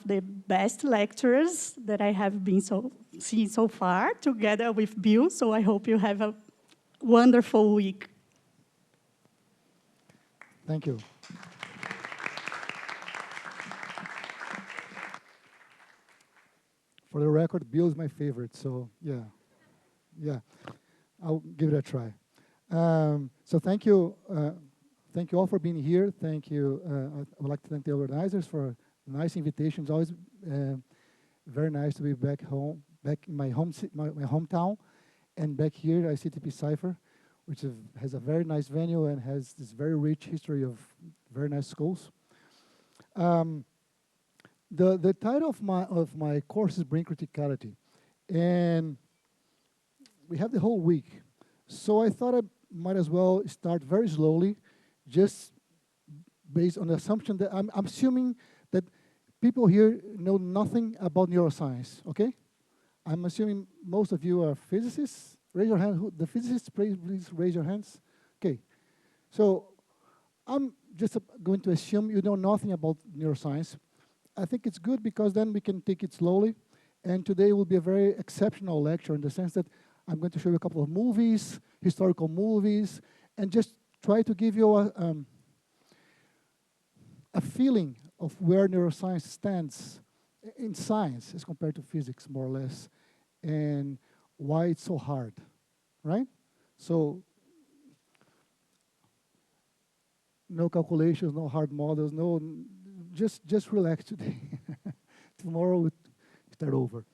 the best lecturers that I have been seen so far, together with Bill, so I hope you have a wonderful week. Thank you. For the record, Bill is my favorite, so yeah, I'll give it a try. So thank you all for being here. Thank you. I would like to thank the organizers for a nice invitation. It's always very nice to be back in my hometown, and back here at ICTP-SAIFR, which has a very nice venue and has this very rich history of very nice schools. The title of my course is Bring Criticality, and we have the whole week. So I thought I might as well start very slowly, just based on the assumption that I'm assuming that people here know nothing about neuroscience, okay? I'm assuming most of you are physicists. Raise your hand. The physicists, please raise your hands. Okay. So I'm just going to assume you know nothing about neuroscience. I think it's good because then we can take it slowly. And today will be a very exceptional lecture in the sense that I'm going to show you a couple of movies, historical movies, and just try to give you a feeling of where neuroscience stands in science as compared to physics, more or less, and why it's so hard, right? So no calculations, no hard models, just relax today. Tomorrow we start over.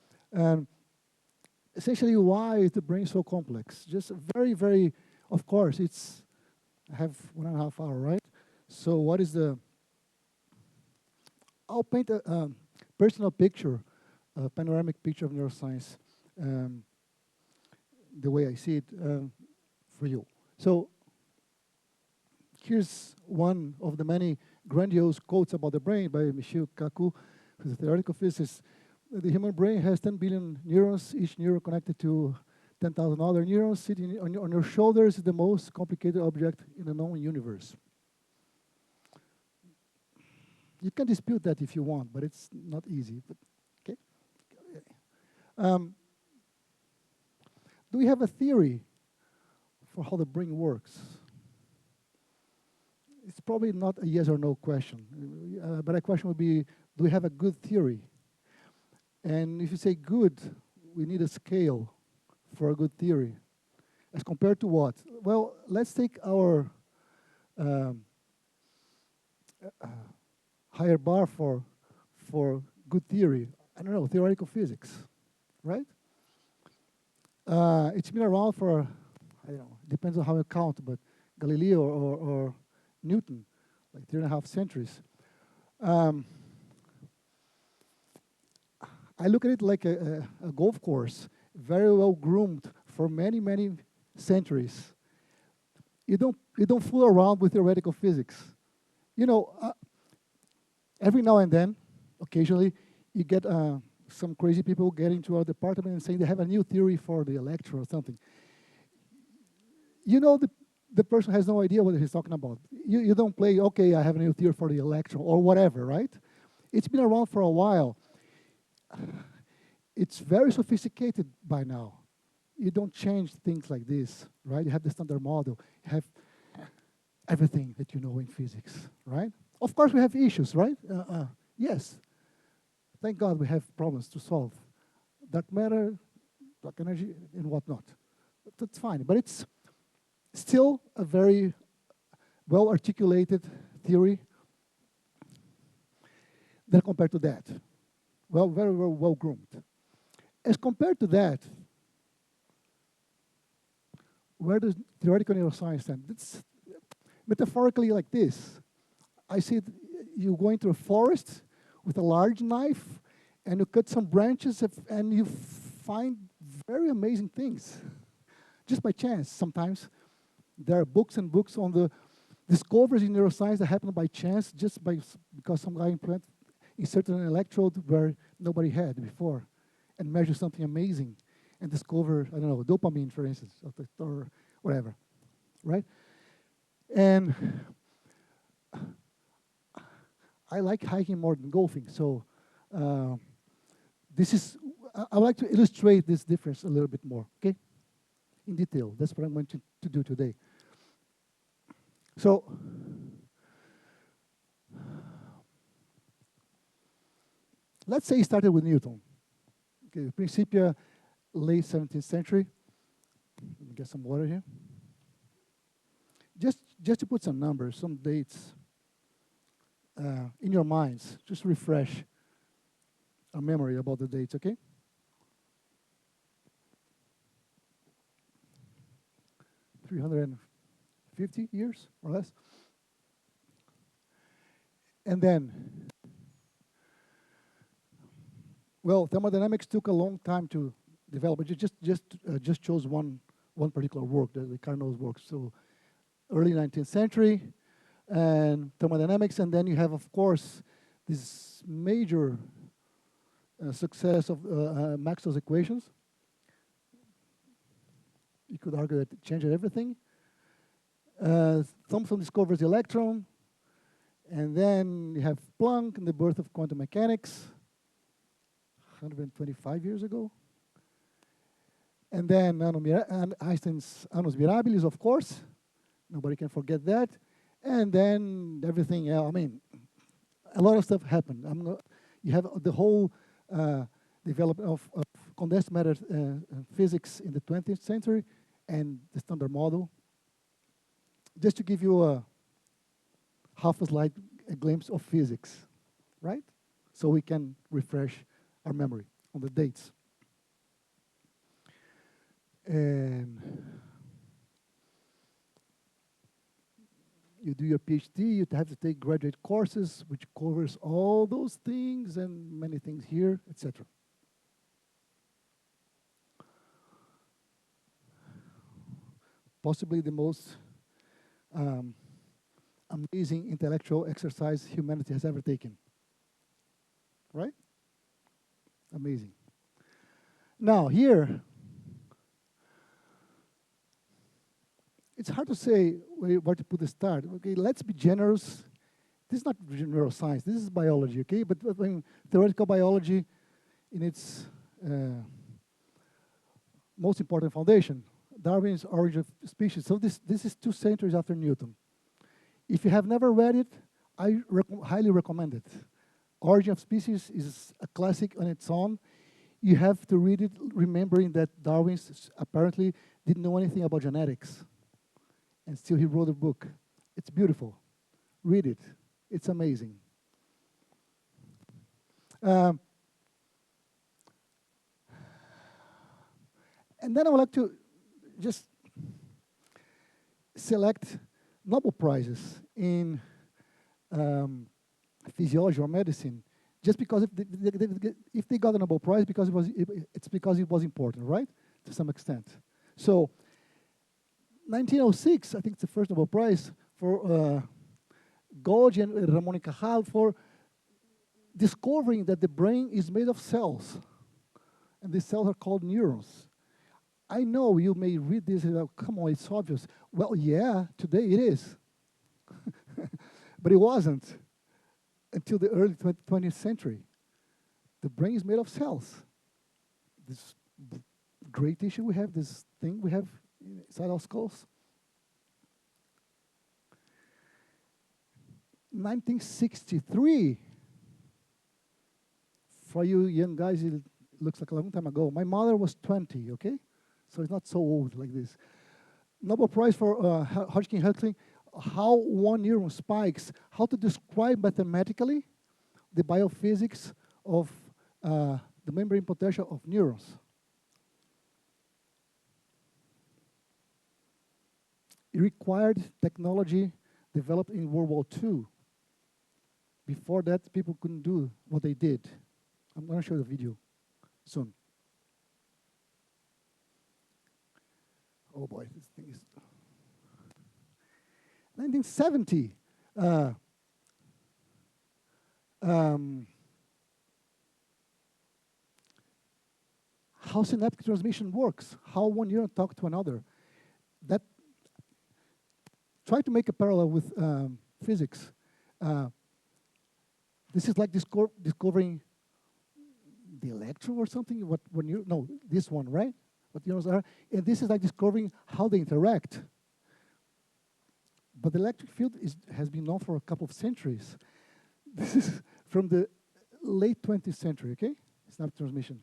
Essentially, why is the brain so complex? Just very, very, of course, I have 1.5 hours, right? So what is I'll paint a personal picture, a panoramic picture of neuroscience, the way I see it for you. So here's one of the many grandiose quotes about the brain by Michio Kaku, who's a theoretical physicist. The human brain has 10 billion neurons, each neuron connected to 10,000 other neurons. Sitting on your shoulders is the most complicated object in the known universe. You can dispute that if you want, but it's not easy. But, okay. Do we have a theory for how the brain works? It's probably not a yes or no question, but a question would be, do we have a good theory? And if you say good, we need a scale for a good theory. As compared to what? Well, let's take our higher bar for good theory. I don't know, theoretical physics, right? It's been around for, I don't know, depends on how you count, but Galileo or Newton, like 3.5 centuries. I look at it like a golf course, very well groomed for many, many centuries. You don't fool around with theoretical physics. You know, every now and then, occasionally, you get some crazy people get into our department and saying they have a new theory for the electron or something. You know, the person has no idea what he's talking about. You don't play, okay, I have a new theory for the electron or whatever, right? It's been around for a while. It's very sophisticated by now. You don't change things like this, right? You have the standard model. You have everything that you know in physics, right? Of course, we have issues, right? Yes. Thank God we have problems to solve. Dark matter, dark energy, and whatnot. That's fine. But it's still a very well-articulated theory than compared to that. Well, very well-groomed. As compared to that, where does theoretical neuroscience stand? It's metaphorically like this. I see you go into a forest with a large knife, and you cut some branches, and you find very amazing things, just by chance. Sometimes there are books and books on the discoveries in neuroscience that happen by chance, just because some guy inserted an electrode where nobody had before, and measured something amazing, and discover, I don't know, dopamine, for instance, or whatever, right? And I like hiking more than golfing, so This is, I would like to illustrate this difference a little bit more, okay? In detail, that's what I'm going to do today. So, let's say it started with Newton. Okay, Principia, late 17th century. Let me get some water here. Just to put some numbers, some dates in your minds, just refresh our memory about the dates, okay? $350 years, or less. And then, well, thermodynamics took a long time to develop. But just chose one particular work, the Carnot's work. So, early 19th century, and thermodynamics, and then you have, of course, this major success of Maxwell's equations. You could argue that it changed everything. Thomson discovers the electron, and then you have Planck and the birth of quantum mechanics, 125 years ago. And then Einstein's Annus Mirabilis, of course. Nobody can forget that. And then everything else. I mean, a lot of stuff happened. You have the whole development of condensed matter physics in the 20th century and the Standard Model. Just to give you a half a slide, a glimpse of physics, right? So we can refresh our memory on the dates. And you do your PhD, you have to take graduate courses, which covers all those things and many things here, etc. Possibly the most amazing intellectual exercise humanity has ever taken. Right? Amazing. Now, here, it's hard to say where to put the start. Okay, let's be generous. This is not neuroscience. This is biology, okay? But theoretical biology in its most important foundation, Darwin's Origin of Species. So this is 2 centuries after Newton. If you have never read it, I highly recommend it. Origin of Species is a classic on its own. You have to read it remembering that Darwin apparently didn't know anything about genetics. And still he wrote a book. It's beautiful. Read it. It's amazing. And then I would like to just select Nobel Prizes in physiology or medicine, just because if they got a Nobel Prize, it's because it was important, right? To some extent. So, 1906, I think it's the first Nobel Prize for Golgi and Ramon y Cajal for discovering that the brain is made of cells, and these cells are called neurons. I know you may read this and go, come on, it's obvious. Well, yeah, today it is. But it wasn't until the early 20th century. The brain is made of cells. This great tissue we have, this thing we have inside our skulls. 1963. For you young guys, it looks like a long time ago. My mother was 20, okay? So it's not so old like this. Nobel Prize for Hodgkin-Huxley, how one neuron spikes, how to describe mathematically the biophysics of the membrane potential of neurons. It required technology developed in World War II. Before that, people couldn't do what they did. I'm going to show the video soon. Oh boy, this thing is... 1970. How synaptic transmission works, how one neuron talks to another. That try to make a parallel with physics. This is like discovering the electron or something. No, this one, right? What neurons are, and this is like discovering how they interact. But the electric field has been known for a couple of centuries. This is from the late 20th century, okay? Snap transmission.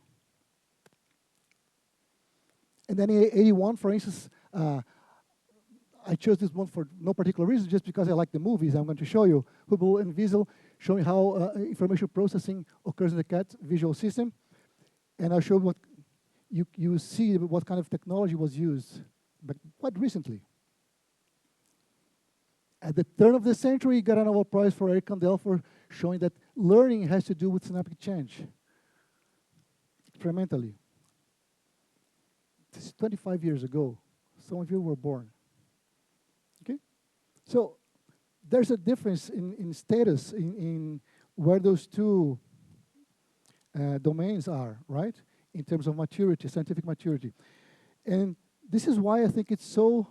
And then in 81, for instance, I chose this one for no particular reason, just because I like the movies I'm going to show you. Hubble and Wiesel, showing how information processing occurs in the CAT visual system. And I'll show what you see what kind of technology was used, but quite recently. At the turn of the century, he got a Nobel Prize for Eric Kandel for showing that learning has to do with synaptic change, experimentally. This is 25 years ago. Some of you were born. Okay? So there's a difference in status in where those two domains are, right? In terms of maturity, scientific maturity. And this is why I think it's so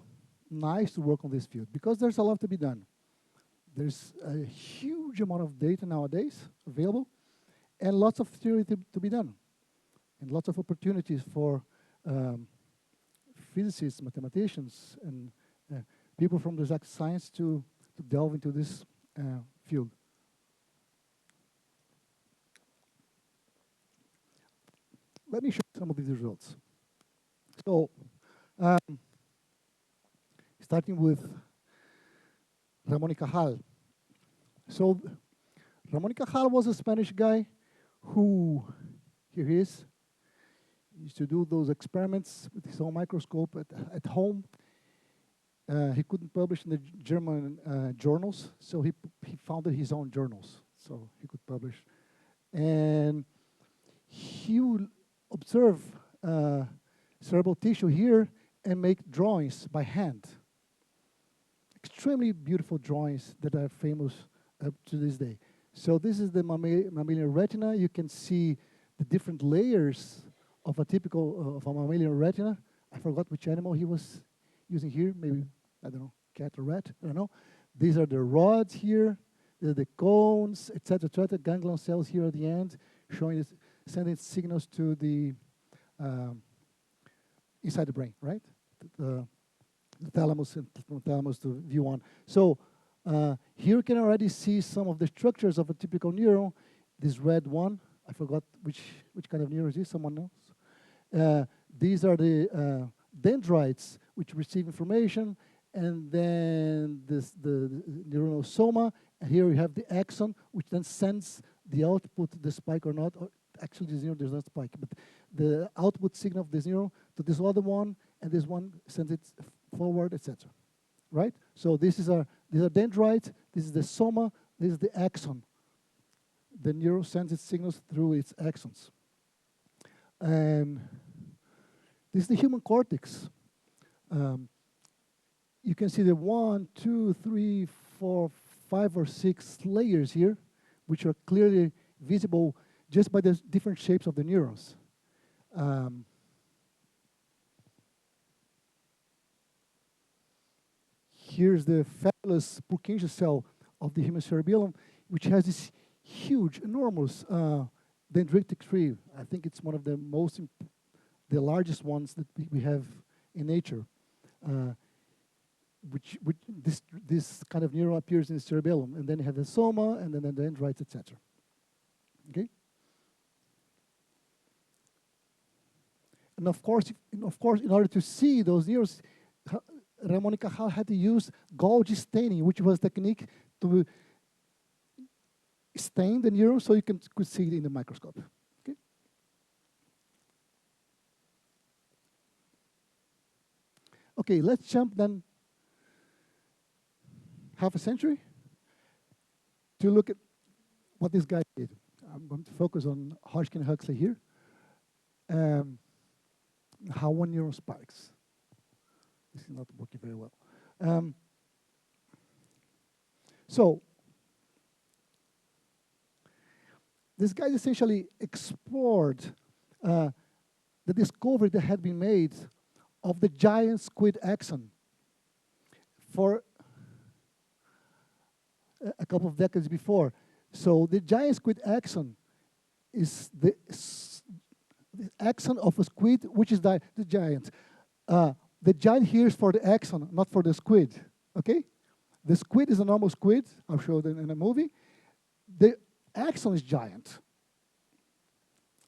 nice to work on this field, because there's a lot to be done. There's a huge amount of data nowadays available, and lots of theory to be done, and lots of opportunities for physicists, mathematicians, and people from the exact science to delve into this field. Let me show you some of these results. So, starting with Ramón y Cajal. So, Ramón y Cajal was a Spanish guy who, here he is, used to do those experiments with his own microscope at home. He couldn't publish in the German journals, so he founded his own journals, so he could publish. And he would observe cerebral tissue here and make drawings by hand. Extremely beautiful drawings that are famous up to this day. So this is the mammalian retina. You can see the different layers of a typical of a mammalian retina. I forgot which animal he was using here. Maybe, I don't know, cat or rat. I don't know. These are the rods here. These are the cones, etc. Ganglion cells here at the end, showing this, sending signals to the inside the brain, right? The thalamus and thalamus to V1. So here you can already see some of the structures of a typical neuron. This red one, I forgot which kind of neuron is this, someone knows? These are the dendrites which receive information, and then the neuronal soma, and here we have the axon, which then sends the output, the spike or not, or actually this neuron does not spike, but the output signal of this neuron to this other one, and this one sends it forward, etc. Right? So these are dendrites, this is the soma, this is the axon. The neuron sends its signals through its axons. And this is the human cortex. You can see the 1, 2, 3, 4, 5 or 6 layers here, which are clearly visible just by the different shapes of the neurons. Here's the fabulous Purkinje cell of the human cerebellum, which has this huge, enormous dendritic tree. I think it's one of the the largest ones that we have in nature. Which this kind of neuron appears in the cerebellum, and then you have the soma, and then the dendrites, etc. Okay. And of course, in order to see those neurons, Ramón y Cajal had to use gauge staining, which was a technique to stain the neuron so you could see it in the microscope. Okay. Okay, let's jump then half a century to look at what this guy did. I'm going to focus on Hodgkin Huxley here. How one neuron spikes. This is not working very well. So this guy essentially explored the discovery that had been made of the giant squid axon for a couple of decades before. So the giant squid axon is axon of a squid, which is the giant. The giant here is for the axon, not for the squid, okay? The squid is a normal squid, I'll show it in a movie. The axon is giant.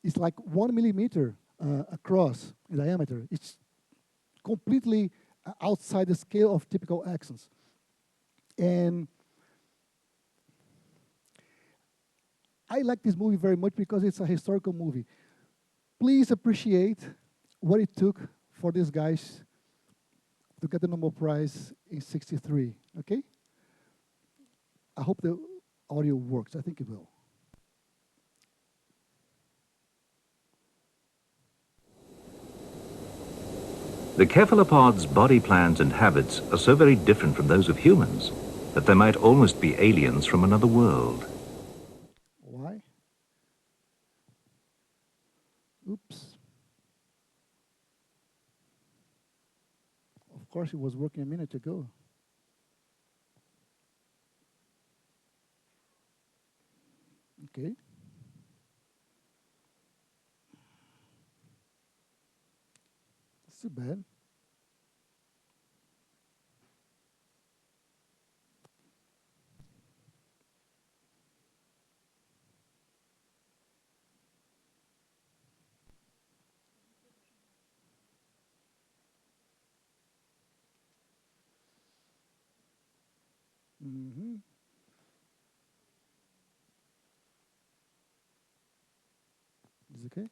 It's like 1 millimeter across in diameter. It's completely outside the scale of typical axons. And I like this movie very much because it's a historical movie. Please appreciate what it took for these guys to get the Nobel Prize in '63, okay? I hope the audio works. I think it will. The cephalopods' body plans and habits are so very different from those of humans that they might almost be aliens from another world. Why? Oops. Of course, it was working a minute ago. Okay. That's too bad. Mm-hmm. Is it okay?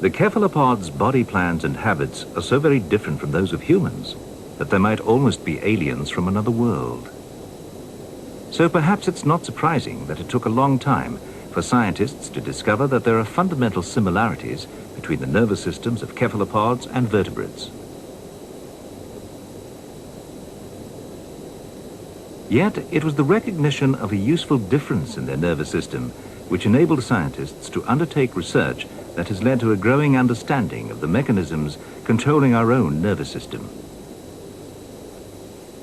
The cephalopods' body plans and habits are so very different from those of humans that they might almost be aliens from another world. So perhaps it's not surprising that it took a long time for scientists to discover that there are fundamental similarities between the nervous systems of cephalopods and vertebrates. Yet it was the recognition of a useful difference in their nervous system which enabled scientists to undertake research that has led to a growing understanding of the mechanisms controlling our own nervous system.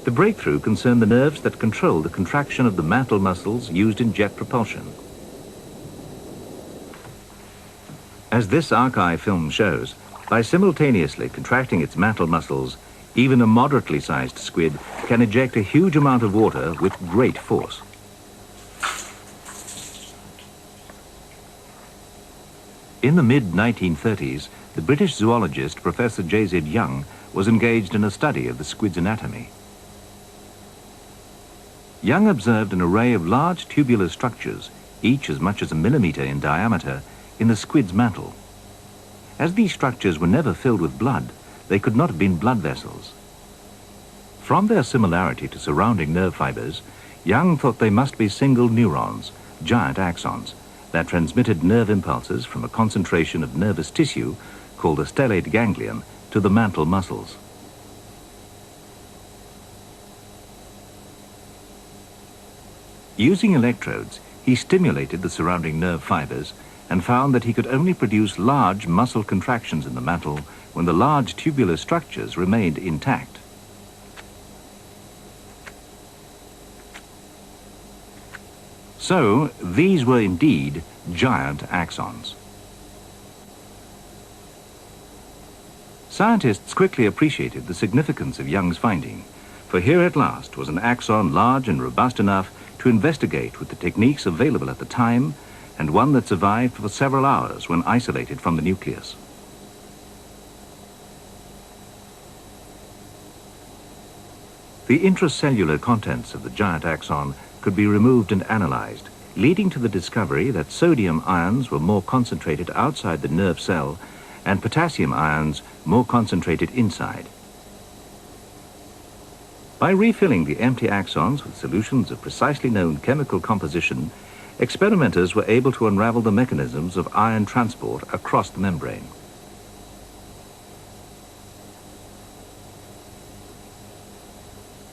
The breakthrough concerned the nerves that control the contraction of the mantle muscles used in jet propulsion. As this archive film shows, by simultaneously contracting its mantle muscles, even a moderately sized squid can eject a huge amount of water with great force. In the mid-1930s, the British zoologist Professor J.Z. Young was engaged in a study of the squid's anatomy. Young observed an array of large tubular structures, each as much as a millimeter in diameter, in the squid's mantle. As these structures were never filled with blood, they could not have been blood vessels. From their similarity to surrounding nerve fibers, Young thought they must be single neurons, giant axons, that transmitted nerve impulses from a concentration of nervous tissue, called the stellate ganglion, to the mantle muscles. Using electrodes, he stimulated the surrounding nerve fibers and found that he could only produce large muscle contractions in the mantle when the large tubular structures remained intact. So, these were indeed giant axons. Scientists quickly appreciated the significance of Young's finding, for here at last was an axon large and robust enough to investigate with the techniques available at the time, and one that survived for several hours when isolated from the nucleus. The intracellular contents of the giant axon could be removed and analyzed, leading to the discovery that sodium ions were more concentrated outside the nerve cell and potassium ions more concentrated inside. By refilling the empty axons with solutions of precisely known chemical composition, experimenters were able to unravel the mechanisms of ion transport across the membrane.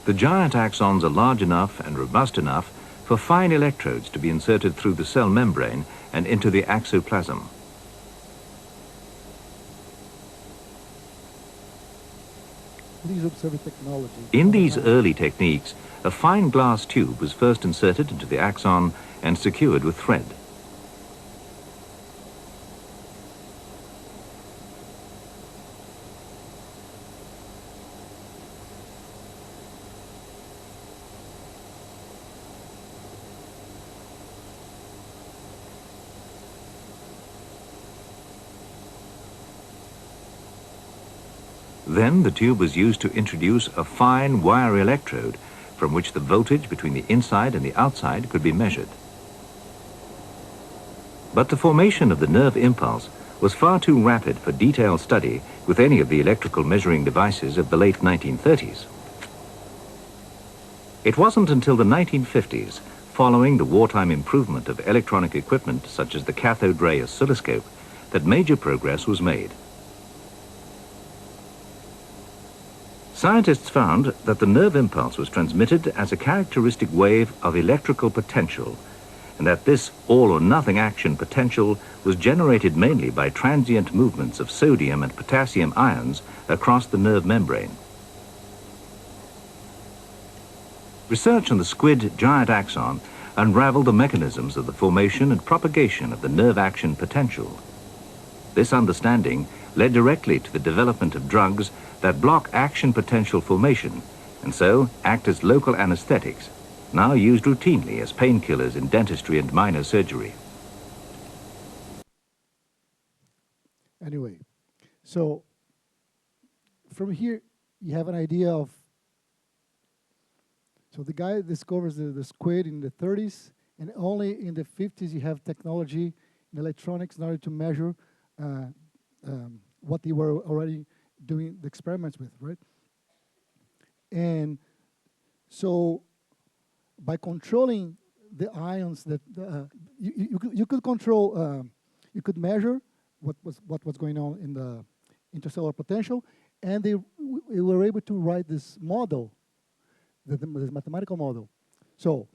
The giant axons are large enough and robust enough for fine electrodes to be inserted through the cell membrane and into the axoplasm. Please observe the technology. In these early techniques, a fine glass tube was first inserted into the axon and secured with thread. Then the tube was used to introduce a fine wire electrode from which the voltage between the inside and the outside could be measured. But the formation of the nerve impulse was far too rapid for detailed study with any of the electrical measuring devices of the late 1930s. It wasn't until the 1950s, following the wartime improvement of electronic equipment such as the cathode ray oscilloscope, that major progress was made. Scientists found that the nerve impulse was transmitted as a characteristic wave of electrical potential, and that this all-or-nothing action potential was generated mainly by transient movements of sodium and potassium ions across the nerve membrane. Research on the squid giant axon unraveled the mechanisms of the formation and propagation of the nerve action potential. This understanding led directly to the development of drugs that block action potential formation and so act as local anesthetics, now used routinely as painkillers in dentistry and minor surgery. Anyway, so from here you have an idea of, so the guy discovers the squid in the 30s, and only in the 50s you have technology in electronics in order to measure what they were already doing the experiments with, right? And so by controlling the ions that you could control, you could measure what was going on in the intercellular potential, and they were able to write this model, this mathematical model. So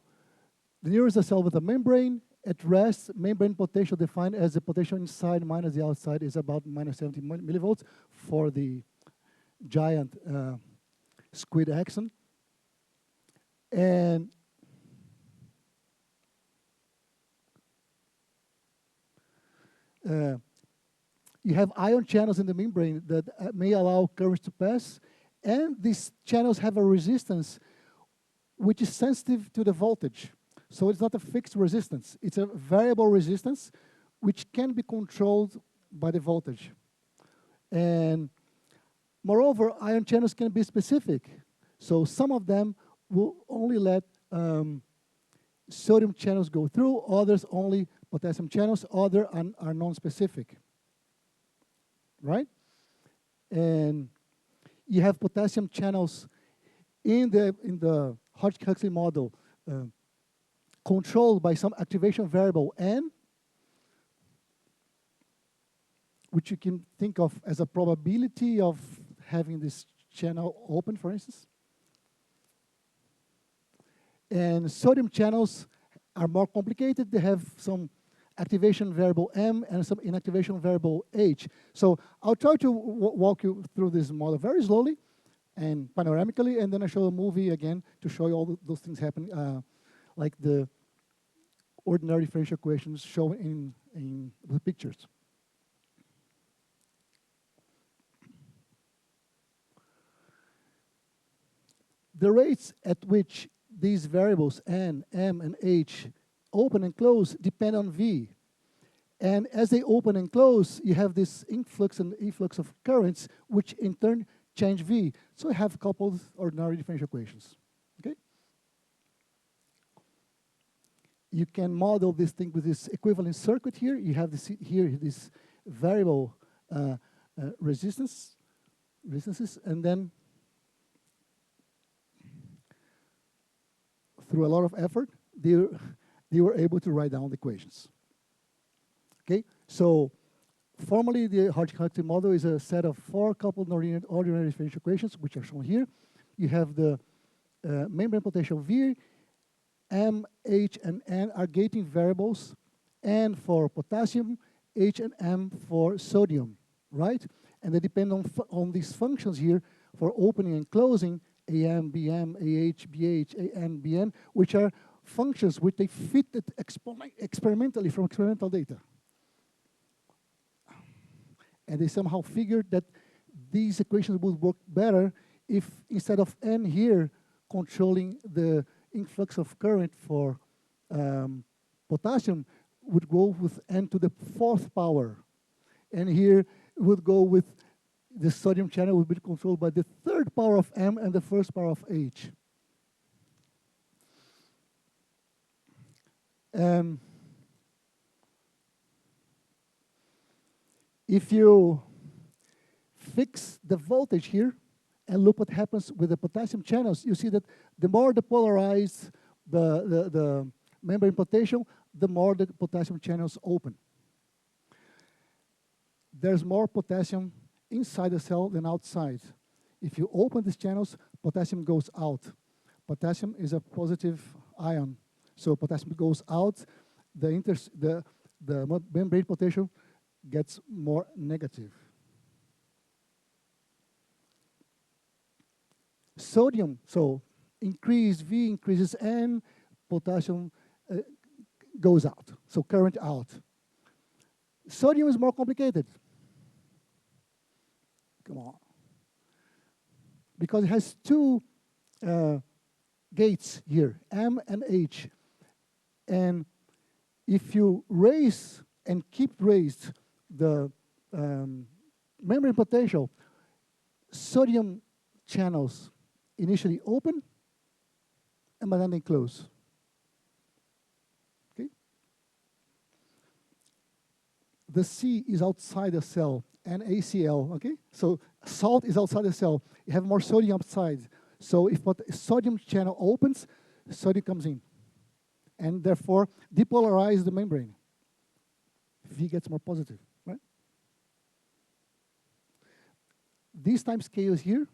the neuron is a cell with a membrane. At rest, membrane potential defined as the potential inside minus the outside is about minus 70 millivolts for the giant squid axon. And you have ion channels in the membrane that may allow currents to pass, and these channels have a resistance which is sensitive to the voltage. So it's not a fixed resistance. It's a variable resistance which can be controlled by the voltage. And moreover, ion channels can be specific. So some of them will only let sodium channels go through, others only potassium channels, others are non-specific, right? And you have potassium channels in the Hodge-Huxley model controlled by some activation variable N, which you can think of as a probability of having this channel open, for instance. And sodium channels are more complicated. They have some activation variable M and some inactivation variable H. So I'll try to walk you through this model very slowly and panoramically, and then I show a movie again to show you all those things happening, like the ordinary differential equations shown in the pictures. The rates at which these variables N, M, and H open and close depend on V. And as they open and close, you have this influx and efflux of currents, which in turn change V. So I have coupled ordinary differential equations. Okay? You can model this thing with this equivalent circuit here. You have this here, this variable resistance, and then through a lot of effort, they were able to write down the equations. Okay, so formally the Hodge-Huxley model is a set of 4 coupled ordinary differential equations, which are shown here. You have the membrane potential V, M, H, and N are gating variables, N for potassium, H and M for sodium, right? And they depend on these functions here for opening and closing AM, BM, AH, BH, AN, BN, which are functions which they fit it experimentally from experimental data. And they somehow figured that these equations would work better if instead of N here controlling the influx of current for potassium, would go with N to the 4th power. And here would go with the sodium channel would be controlled by the 3rd power of M and the 1st power of H. If you fix the voltage here and look what happens with the potassium channels, you see that the more depolarized the membrane potential, the more the potassium channels open. There's more potassium inside the cell than outside. If you open these channels, potassium goes out. Potassium is a positive ion, so potassium goes out. The membrane potential gets more negative. Sodium, so increase V increases N, potassium goes out, so current out. Sodium is more complicated. Come on. Because it has two gates here, M and H. And if you raise and keep raised the membrane potential, sodium channels initially open and then they close. Okay? The C is outside the cell, NaCl, okay? So salt is outside the cell. You have more sodium outside. So if sodium channel opens, sodium comes in. And therefore, depolarize the membrane. V gets more positive, right? These time scales here,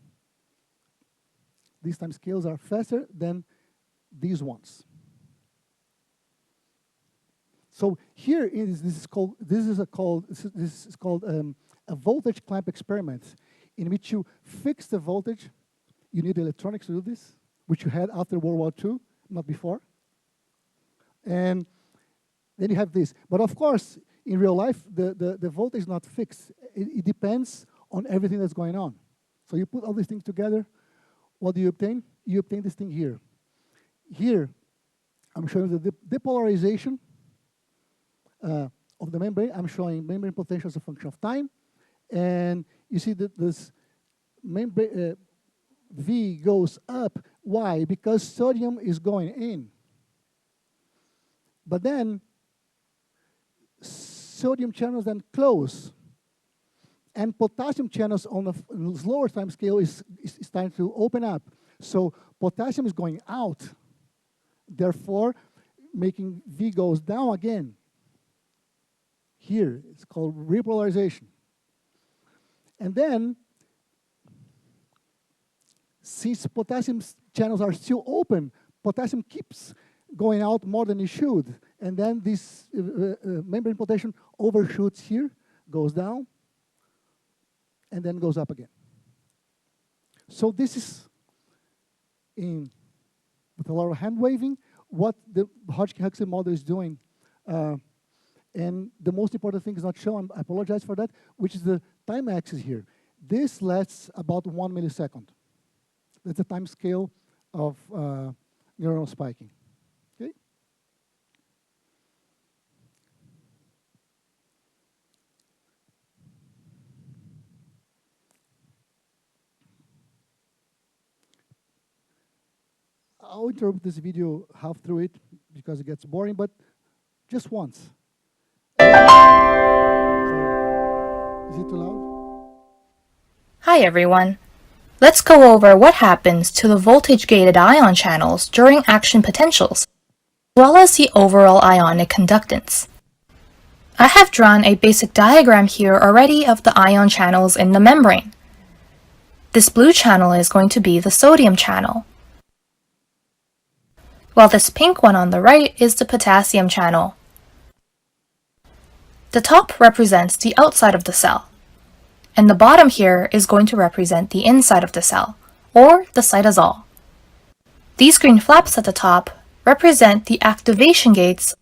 these time scales are faster than these ones. So here this is called a voltage clamp experiment, in which you fix the voltage. You need electronics to do this, which you had after World War II, not before. And then you have this. But of course, in real life, the voltage is not fixed. It depends on everything that's going on. So you put all these things together, what do you obtain? You obtain this thing here. Here, I'm showing the depolarization of the membrane. I'm showing membrane potential as a function of time. And you see that this membrane, V goes up. Why? Because sodium is going in. But then, sodium channels then close. And potassium channels on a slower time scale is starting to open up. So potassium is going out, therefore making V goes down again. Here, it's called repolarization. And then, since potassium channels are still open, potassium keeps going out more than it should. And then this membrane potential overshoots here, goes down, and then goes up again. So this is, with a lot of hand waving, what the Hodgkin-Huxley model is doing. And the most important thing is not shown, I apologize for that, which is the time axis here. This lasts about 1 millisecond. That's the time scale of neuronal spiking. Okay? I'll interrupt this video half through it because it gets boring, but just once. Is it too loud? Hi everyone. Let's go over what happens to the voltage-gated ion channels during action potentials, as well as the overall ionic conductance. I have drawn a basic diagram here already of the ion channels in the membrane. This blue channel is going to be the sodium channel, while this pink one on the right is the potassium channel. The top represents the outside of the cell, and the bottom here is going to represent the inside of the cell, or the cytosol. These green flaps at the top represent the activation gates.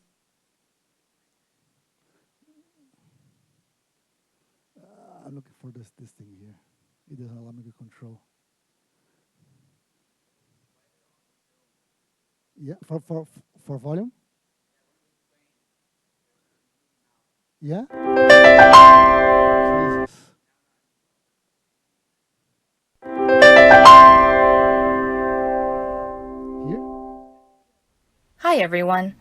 I'm looking for this thing here. It doesn't allow me to control. Yeah, for volume. Yeah. Jesus. Here. Hi everyone.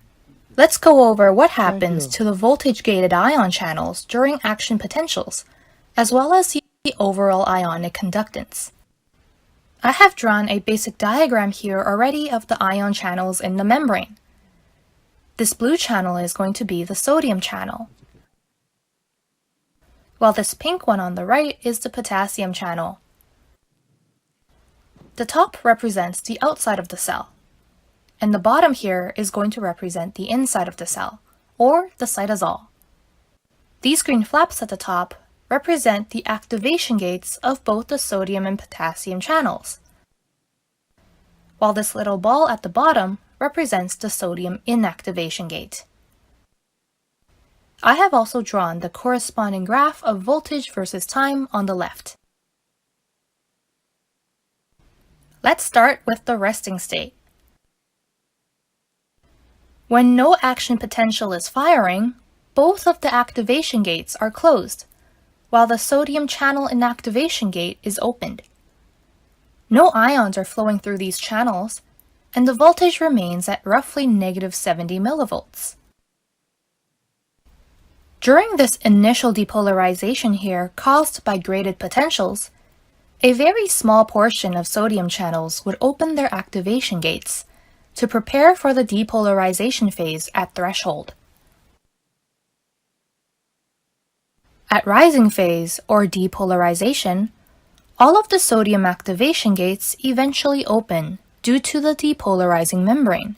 Let's go over what happens you. to the voltage-gated ion channels during action potentials, as well as the overall ionic conductance. I have drawn a basic diagram here already of the ion channels in the membrane. This blue channel is going to be the sodium channel, while this pink one on the right is the potassium channel. The top represents the outside of the cell, and the bottom here is going to represent the inside of the cell, or the cytosol. These green flaps at the top represent the activation gates of both the sodium and potassium channels, while this little ball at the bottom represents the sodium inactivation gate. I have also drawn the corresponding graph of voltage versus time on the left. Let's start with the resting state. When no action potential is firing, both of the activation gates are closed, while the sodium channel inactivation gate is opened. No ions are flowing through these channels, and the voltage remains at roughly -70 millivolts. During this initial depolarization here caused by graded potentials, a very small portion of sodium channels would open their activation gates to prepare for the depolarization phase at threshold. At rising phase, or depolarization, all of the sodium activation gates eventually open due to the depolarizing membrane.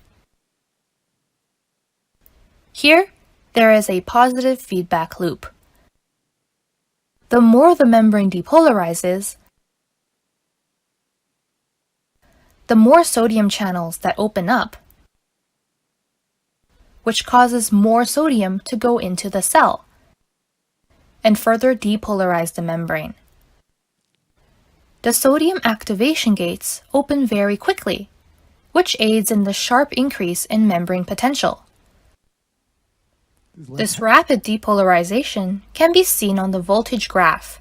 Here, there is a positive feedback loop. The more the membrane depolarizes, the more sodium channels that open up, which causes more sodium to go into the cell and further depolarize the membrane. The sodium activation gates open very quickly, which aids in the sharp increase in membrane potential. This rapid depolarization can be seen on the voltage graph,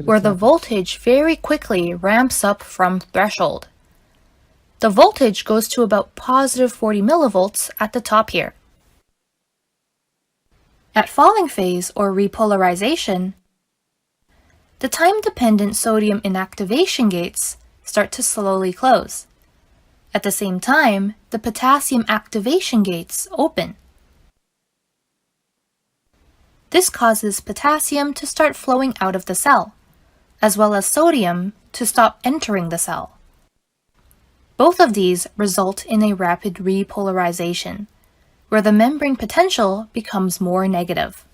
where the voltage very quickly ramps up from threshold. The voltage goes to about +40 millivolts at the top here. At falling phase, or repolarization, the time-dependent sodium inactivation gates start to slowly close. At the same time, the potassium activation gates open. This causes potassium to start flowing out of the cell, as well as sodium to stop entering the cell. Both of these result in a rapid repolarization, where the membrane potential becomes more negative.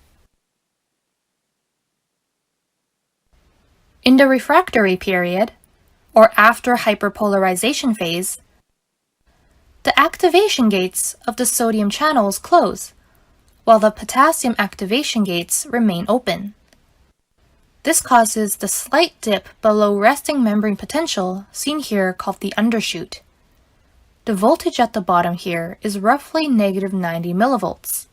In the refractory period, or after hyperpolarization phase, the activation gates of the sodium channels close, while the potassium activation gates remain open. This causes the slight dip below resting membrane potential seen here called the undershoot. The voltage at the bottom here is roughly -90 millivolts.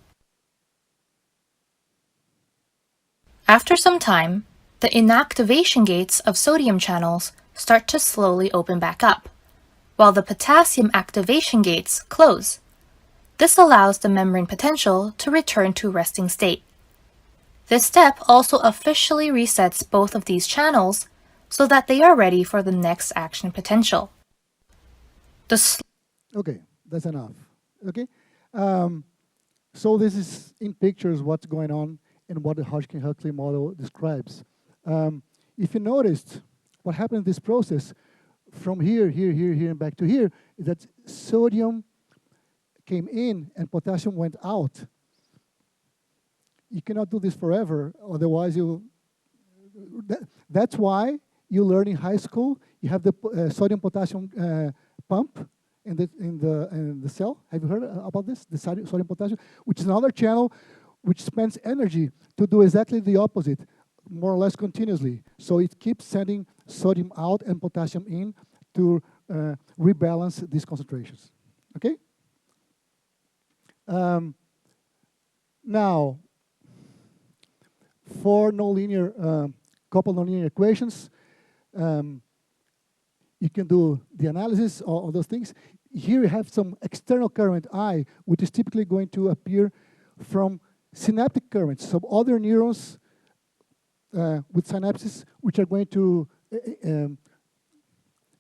After some time, the inactivation gates of sodium channels start to slowly open back up, while the potassium activation gates close. This allows the membrane potential to return to resting state. This step also officially resets both of these channels so that they are ready for the next action potential. Okay, that's enough. Okay, so this is in pictures what's going on and what the Hodgkin-Huxley model describes. If you noticed, what happened in this process from here, and back to here is that sodium came in and potassium went out. You cannot do this forever, otherwise that's why you learn in high school You have the sodium-potassium pump in the cell. Have you heard about this? The sodium-potassium, which is another channel which spends energy to do exactly the opposite, more or less continuously. So it keeps sending sodium out and potassium in to rebalance these concentrations. Okay? Now, for coupled nonlinear equations, you can do the analysis of those things. Here we have some external current I, which is typically going to appear from synaptic currents, so other neurons with synapses, which are going to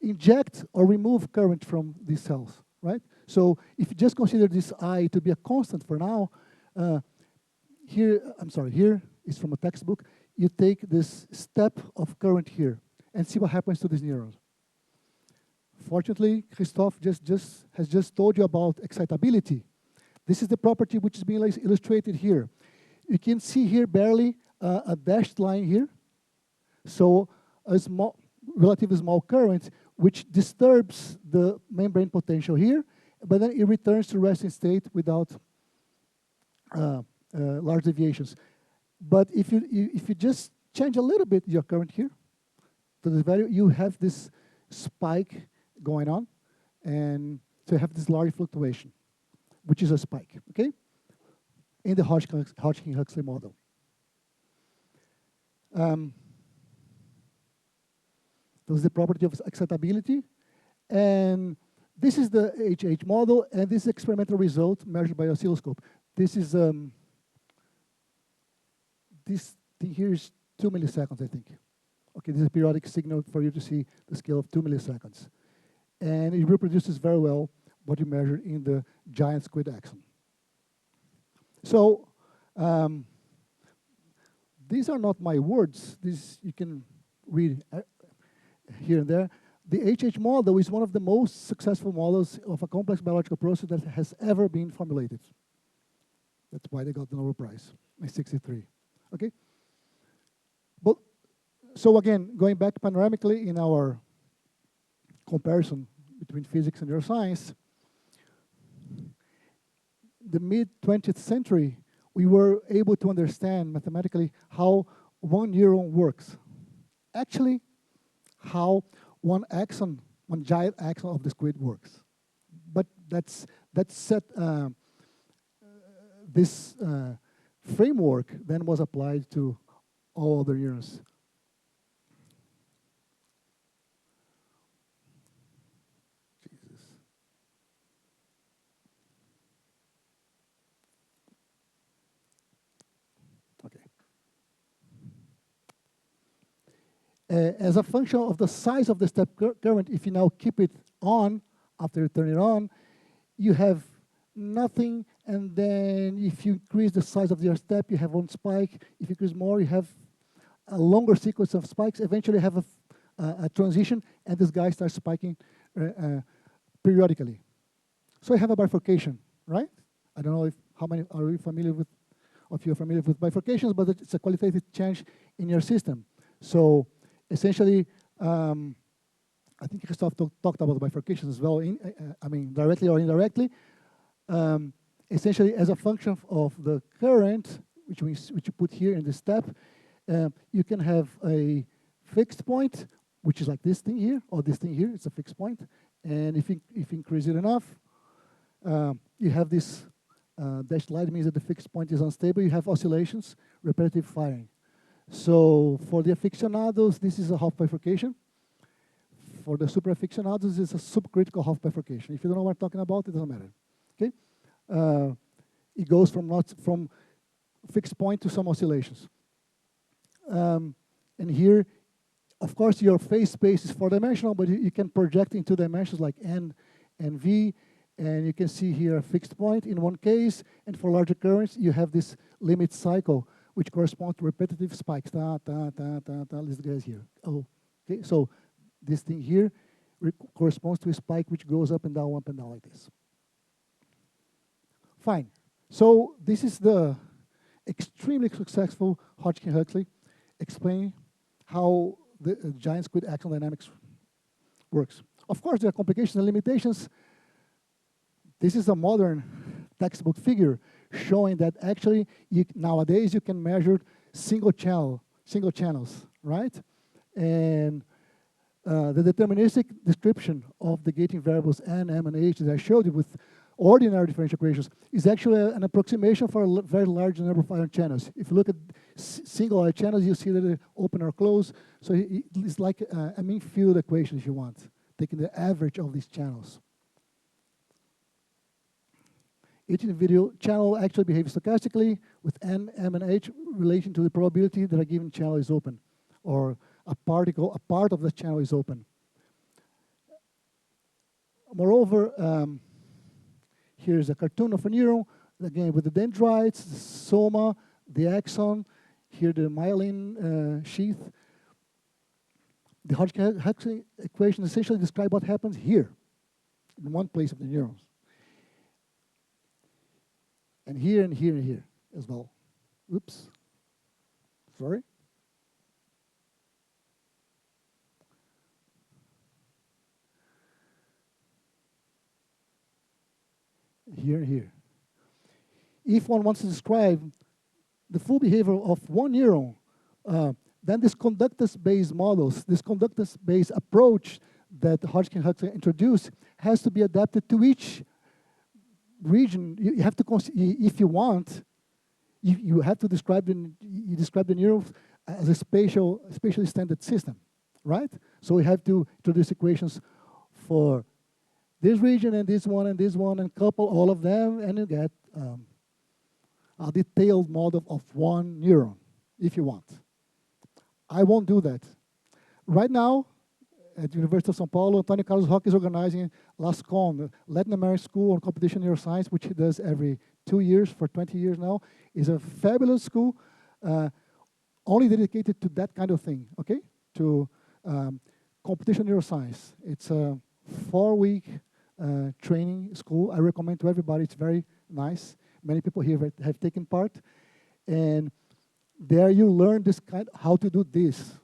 inject or remove current from these cells, right? So if you just consider this I to be a constant for now, here is from a textbook. You take this step of current here and see what happens to these neurons. Fortunately, Christophe has just told you about excitability. This is the property which is being illustrated here. You can see here barely a dashed line here. So a relatively small current which disturbs the membrane potential here, but then it returns to resting state without large deviations. But if you just change a little bit your current here to this value, you have this spike going on, and so you have this large fluctuation, which is a spike, okay? In the Hodgkin-Huxley model. This is the property of excitability, and this is the HH model, and this is experimental result measured by oscilloscope. This is this thing here is 2 milliseconds, I think. Okay, this is a periodic signal for you to see the scale of 2 milliseconds. And it reproduces very well what you measure in the giant squid axon. So these are not my words. These you can read here and there. The HH model is one of the most successful models of a complex biological process that has ever been formulated. That's why they got the Nobel Prize in '63. Okay? But so again, going back panoramically in our comparison between physics and neuroscience, the mid-20th century, we were able to understand mathematically how one neuron works. Actually, how one giant axon of the squid works. But that's set, this framework then was applied to all other neurons. As a function of the size of the step current, if you now keep it on, after you turn it on, you have nothing, and then if you increase the size of your step, you have one spike. If you increase more, you have a longer sequence of spikes. Eventually you have a transition, and this guy starts spiking periodically. So you have a bifurcation, right? I don't know how many are you familiar with, if you're familiar with bifurcations, but it's a qualitative change in your system. So essentially, I think Christophe talked about bifurcations as well, I mean, directly or indirectly. Essentially, as a function of the current, which you put here in the step, you can have a fixed point, which is like this thing here, or this thing here, it's a fixed point. And if you increase it enough, you have this dashed line, means that the fixed point is unstable. You have oscillations, repetitive firing. So for the aficionados, this is a half bifurcation. For the super aficionados, it's a subcritical half bifurcation. If you don't know what I'm talking about, it doesn't matter. Okay, it goes from fixed point to some oscillations. And here, of course, your phase space is four-dimensional, but you can project into dimensions like n and v, and you can see here a fixed point in one case, and for larger currents, you have this limit cycle, which corresponds to repetitive spikes. These guys here. Oh, okay. So this thing here corresponds to a spike which goes up and down like this. Fine. So this is the extremely successful Hodgkin-Huxley explaining how the giant squid axon dynamics works. Of course, there are complications and limitations. This is a modern textbook figure showing that actually nowadays you can measure single channels, right? And the deterministic description of the gating variables N, M, and H that I showed you with ordinary differential equations is actually an approximation for a very large number of ion channels. If you look at single ion channels, you see that they open or close. So it's like a mean field equation, if you want, taking the average of these channels. Each individual channel actually behaves stochastically with N, M, and H relation to the probability that a given channel is open, or a part of the channel is open. Moreover, here's a cartoon of a neuron, again with the dendrites, the soma, the axon, here the myelin sheath. The Hodgkin equation essentially describes what happens here, in one place of the neurons. And here and here and here as well. Oops. Sorry. Here and here. If one wants to describe the full behavior of one neuron, then this conductance-based models, this conductance-based approach that Hodgkin introduced has to be adapted to each region. You have to, if you want, you have to describe the neurons as a spatially standard system, right? So we have to introduce equations for this region and this one and couple all of them, and you get a detailed model of one neuron, if you want. I won't do that. Right now, at the University of São Paulo, Antônio Carlos Roque is organizing LASCOM, Latin American School on Computational Neuroscience, which he does every 2 years for 20 years now. It's a fabulous school, only dedicated to that kind of thing, okay? To computational neuroscience. It's a 4-week training school. I recommend to everybody. It's very nice. Many people here have taken part. And there you learn this how to do this,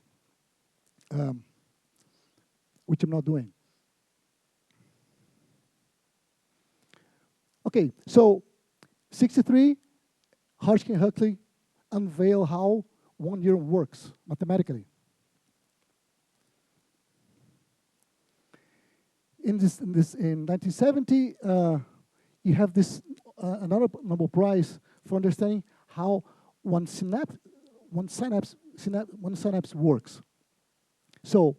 which I'm not doing. Okay, so 63, Hodgkin-Huxley unveil how one neuron works mathematically. In 1970, you have this another Nobel Prize for understanding how one synapse works. So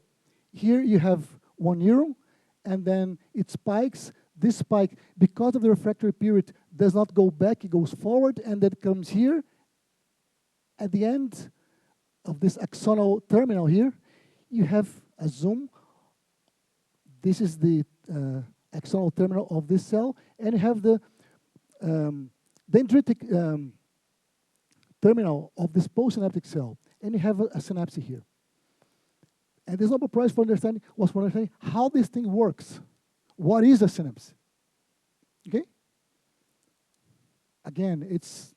here you have one neuron, and then it spikes. This spike, because of the refractory period, does not go back, it goes forward, and then comes here. At the end of this axonal terminal here, you have a zoom. This is the axonal terminal of this cell, and you have the dendritic terminal of this postsynaptic cell, and you have a synapse here. And this Nobel Prize for understanding was for understanding how this thing works. What is a synapse? Okay? Again, it's,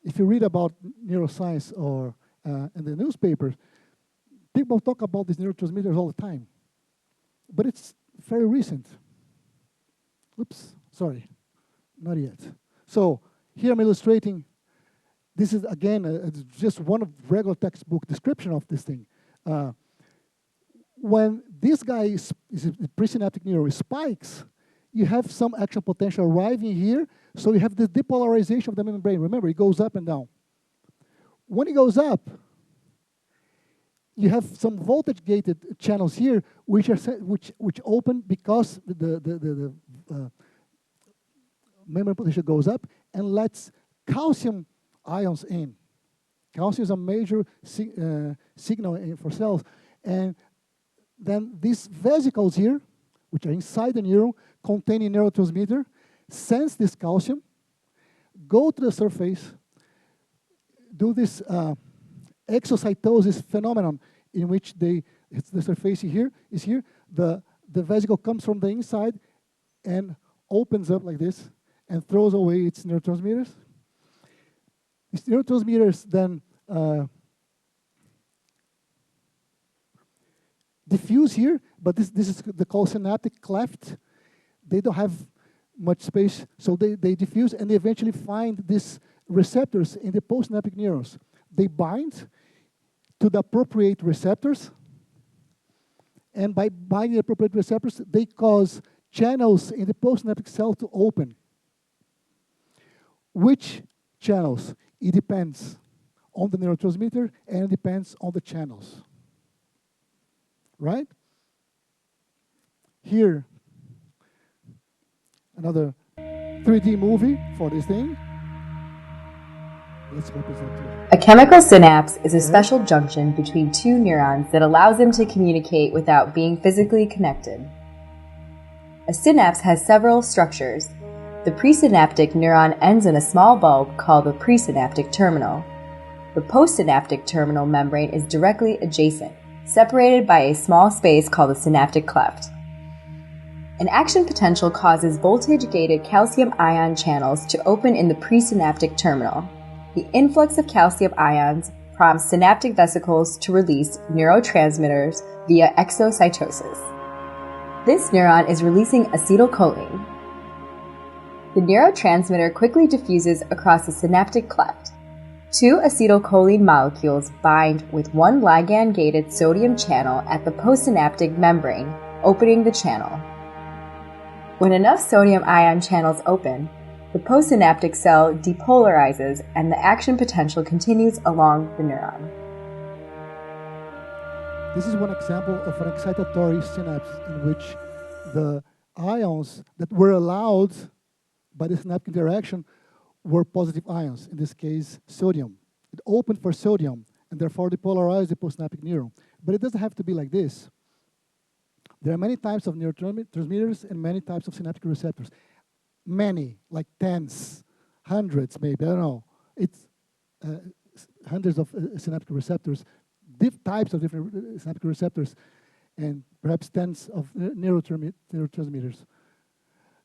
if you read about neuroscience or in the newspapers, people talk about these neurotransmitters all the time. But it's very recent. Oops, sorry, not yet. So here I'm illustrating, this is again, just one of regular textbook description of this thing. When this guy is a presynaptic neuron spikes, you have some action potential arriving here, so you have the depolarization of the membrane. Remember, it goes up and down. When it goes up, you have some voltage-gated channels here, which open because the membrane potential goes up and lets calcium ions in. Calcium is a major signal for cells, and then these vesicles here, which are inside the neuron, containing neurotransmitter, sense this calcium, go to the surface, do this exocytosis phenomenon in which the surface here is here. The vesicle comes from the inside and opens up like this and throws away its neurotransmitters. These neurotransmitters then diffuse here, but this is the called synaptic cleft. They don't have much space, so they diffuse, and they eventually find these receptors in the postsynaptic neurons. They bind to the appropriate receptors, and by binding the appropriate receptors, they cause channels in the postsynaptic cell to open. Which channels? It depends on the neurotransmitter, and it depends on the channels. Right? Here, another 3D movie for this thing. Let's hope it's not too. A chemical synapse is a special junction between two neurons that allows them to communicate without being physically connected. A synapse has several structures. The presynaptic neuron ends in a small bulb called the presynaptic terminal. The postsynaptic terminal membrane is directly adjacent, separated by a small space called the synaptic cleft. An action potential causes voltage-gated calcium ion channels to open in the presynaptic terminal. The influx of calcium ions prompts synaptic vesicles to release neurotransmitters via exocytosis. This neuron is releasing acetylcholine. The neurotransmitter quickly diffuses across the synaptic cleft. Two acetylcholine molecules bind with one ligand-gated sodium channel at the postsynaptic membrane, opening the channel. When enough sodium ion channels open, the postsynaptic cell depolarizes and the action potential continues along the neuron. This is one example of an excitatory synapse in which the ions that were allowed by the synaptic interaction were positive ions, in this case, sodium. It opened for sodium, and therefore depolarized the postsynaptic neuron. But it doesn't have to be like this. There are many types of neurotransmitters and many types of synaptic receptors. Many, like tens, hundreds maybe, I don't know. It's hundreds of synaptic receptors, types of different synaptic receptors, and perhaps tens of neurotransmitters.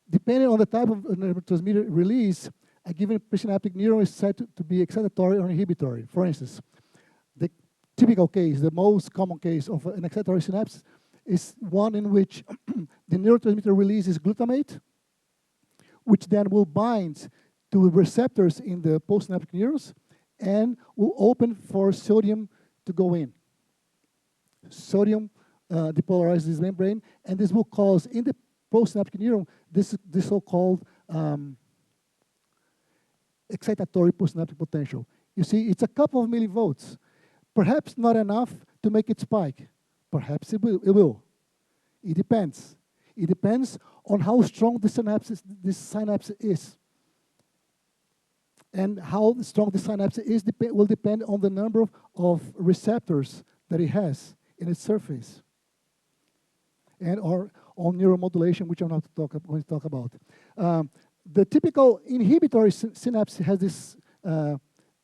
Depending on the type of neurotransmitter release, a given presynaptic neuron is said to be excitatory or inhibitory. For instance, the typical case, the most common case of an excitatory synapse is one in which the neurotransmitter releases glutamate, which then will bind to receptors in the postsynaptic neurons and will open for sodium to go in. Sodium depolarizes this membrane, and this will cause in the postsynaptic neuron this so-called excitatory postsynaptic potential. You see, it's a couple of millivolts. Perhaps not enough to make it spike. Perhaps it will. It depends. It depends on how strong this synapse is. And how strong the synapse is will depend on the number of receptors that it has in its surface. And or on neuromodulation, which I'm not going to talk about. The typical inhibitory synapse has this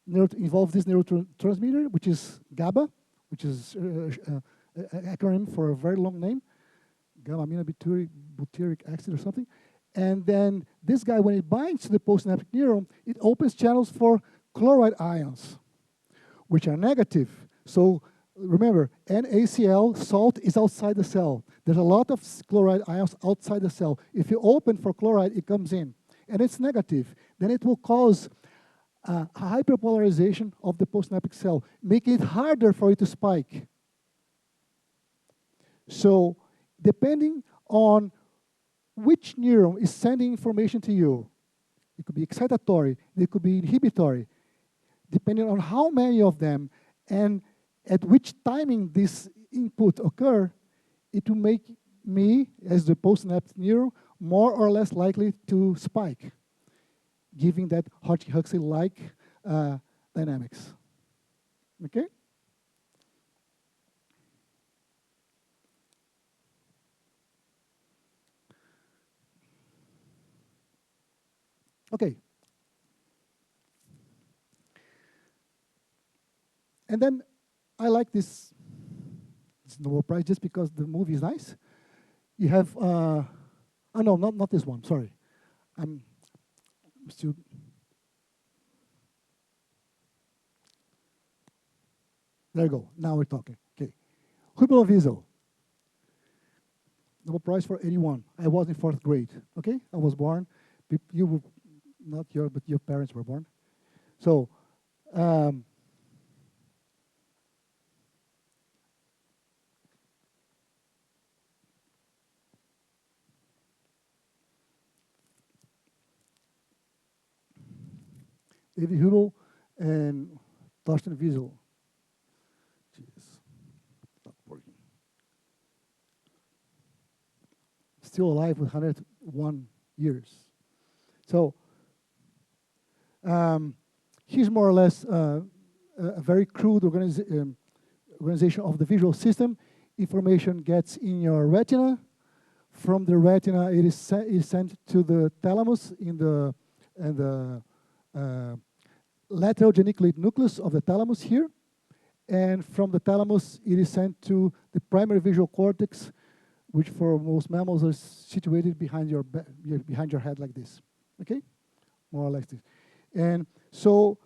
involves this neurotransmitter, which is GABA, which is an acronym for a very long name, gamma-aminobutyric acid or something. And then this guy, when it binds to the postsynaptic neuron, it opens channels for chloride ions, which are negative. So remember, NaCl, salt, is outside the cell. There's a lot of chloride ions outside the cell. If you open for chloride, it comes in. And it's negative. Then it will cause a hyperpolarization of the postsynaptic cell, making it harder for it to spike. So depending on which neuron is sending information to you, it could be excitatory, it could be inhibitory, depending on how many of them and at which timing this input occur, it will make me, as the postsynaptic neuron, more or less likely to spike, giving that Hodgkin-Huxley-like dynamics. Okay? Okay. And then I like this Nobel Prize just because the movie is nice. You have, oh no, not this one, sorry. I'm still, there you go, now we're talking, okay. Hubbel-Wiesel. Nobel Prize for 81. I was in 4th grade, okay? I was born. You were not but your parents were born. So, David Hubel and Torsten Wiesel. Jeez, not working. Still alive with 101 years. So here's more or less a very crude organization of the visual system. Information gets in your retina. From the retina, it is sent to the thalamus in the lateral geniculate nucleus of the thalamus here. And from the thalamus, it is sent to the primary visual cortex, which for most mammals is situated behind your head like this. Okay? More or less this. And so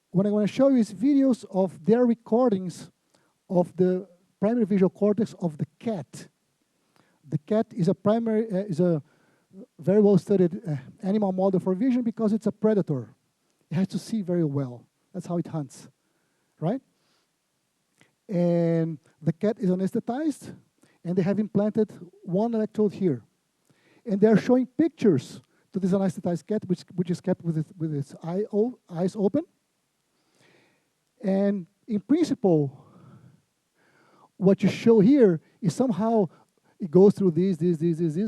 what I'm going to show you is videos of their recordings of the primary visual cortex of the cat. The cat is a very well studied animal model for vision because it's a predator. It has to see very well. That's how it hunts, right? And the cat is anesthetized, and they have implanted one electrode here. And they're showing pictures to this anesthetized cat, which is kept with its eyes open. And in principle, what you show here is somehow it goes through this,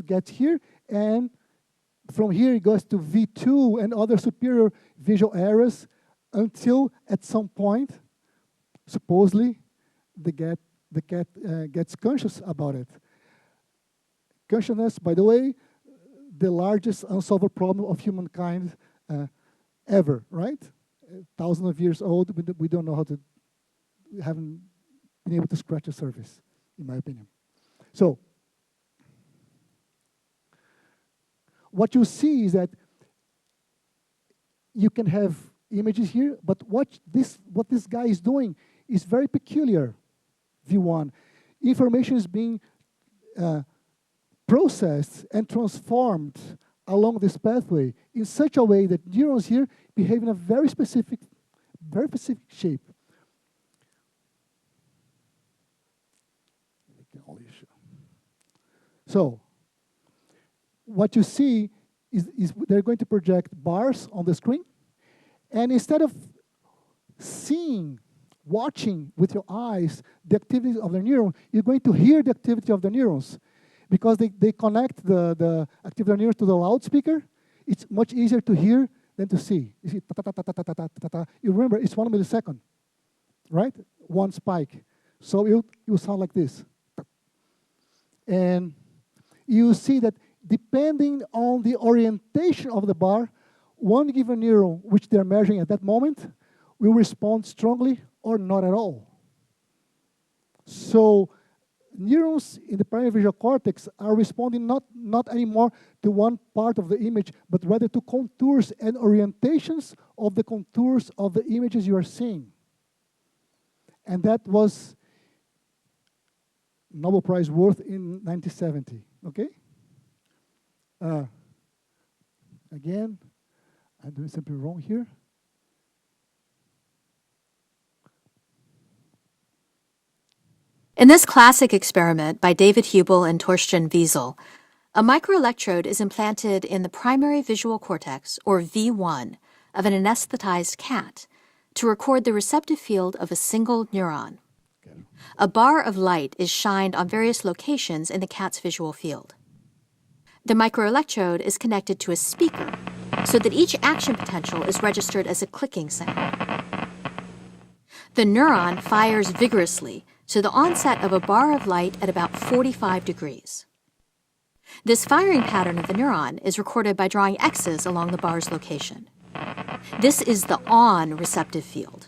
gets here, and from here it goes to V2 and other superior visual areas until at some point, supposedly, the cat gets conscious about it. Consciousness, by the way, the largest unsolved problem of humankind ever, right? Thousands of years old, we don't know how to, we haven't been able to scratch the surface, in my opinion. So, what you see is that you can have images here, but what this guy is doing is very peculiar, V1. Information is being processed and transformed along this pathway in such a way that neurons here behave in a very specific shape. So, what you see is they're going to project bars on the screen, and instead of watching with your eyes the activity of the neuron, you're going to hear the activity of the neurons. Because they connect the activity of the neurons to the loudspeaker, it's much easier to hear than to see. You see, ta ta ta ta ta ta ta ta ta. You remember, it's 1 millisecond, right? One spike. So it will sound like this. And you see that depending on the orientation of the bar, one given neuron, which they're measuring at that moment, will respond strongly or not at all. So neurons in the primary visual cortex are responding not anymore to one part of the image, but rather to contours and orientations of the contours of the images you are seeing. And that was Nobel Prize worth in 1970, okay? Again, I'm doing something wrong here. In this classic experiment by David Hubel and Torsten Wiesel, a microelectrode is implanted in the primary visual cortex, or V1, of an anesthetized cat to record the receptive field of a single neuron. A bar of light is shined on various locations in the cat's visual field. The microelectrode is connected to a speaker so that each action potential is registered as a clicking sound. The neuron fires vigorously to the onset of a bar of light at about 45 degrees. This firing pattern of the neuron is recorded by drawing X's along the bar's location. This is the on receptive field.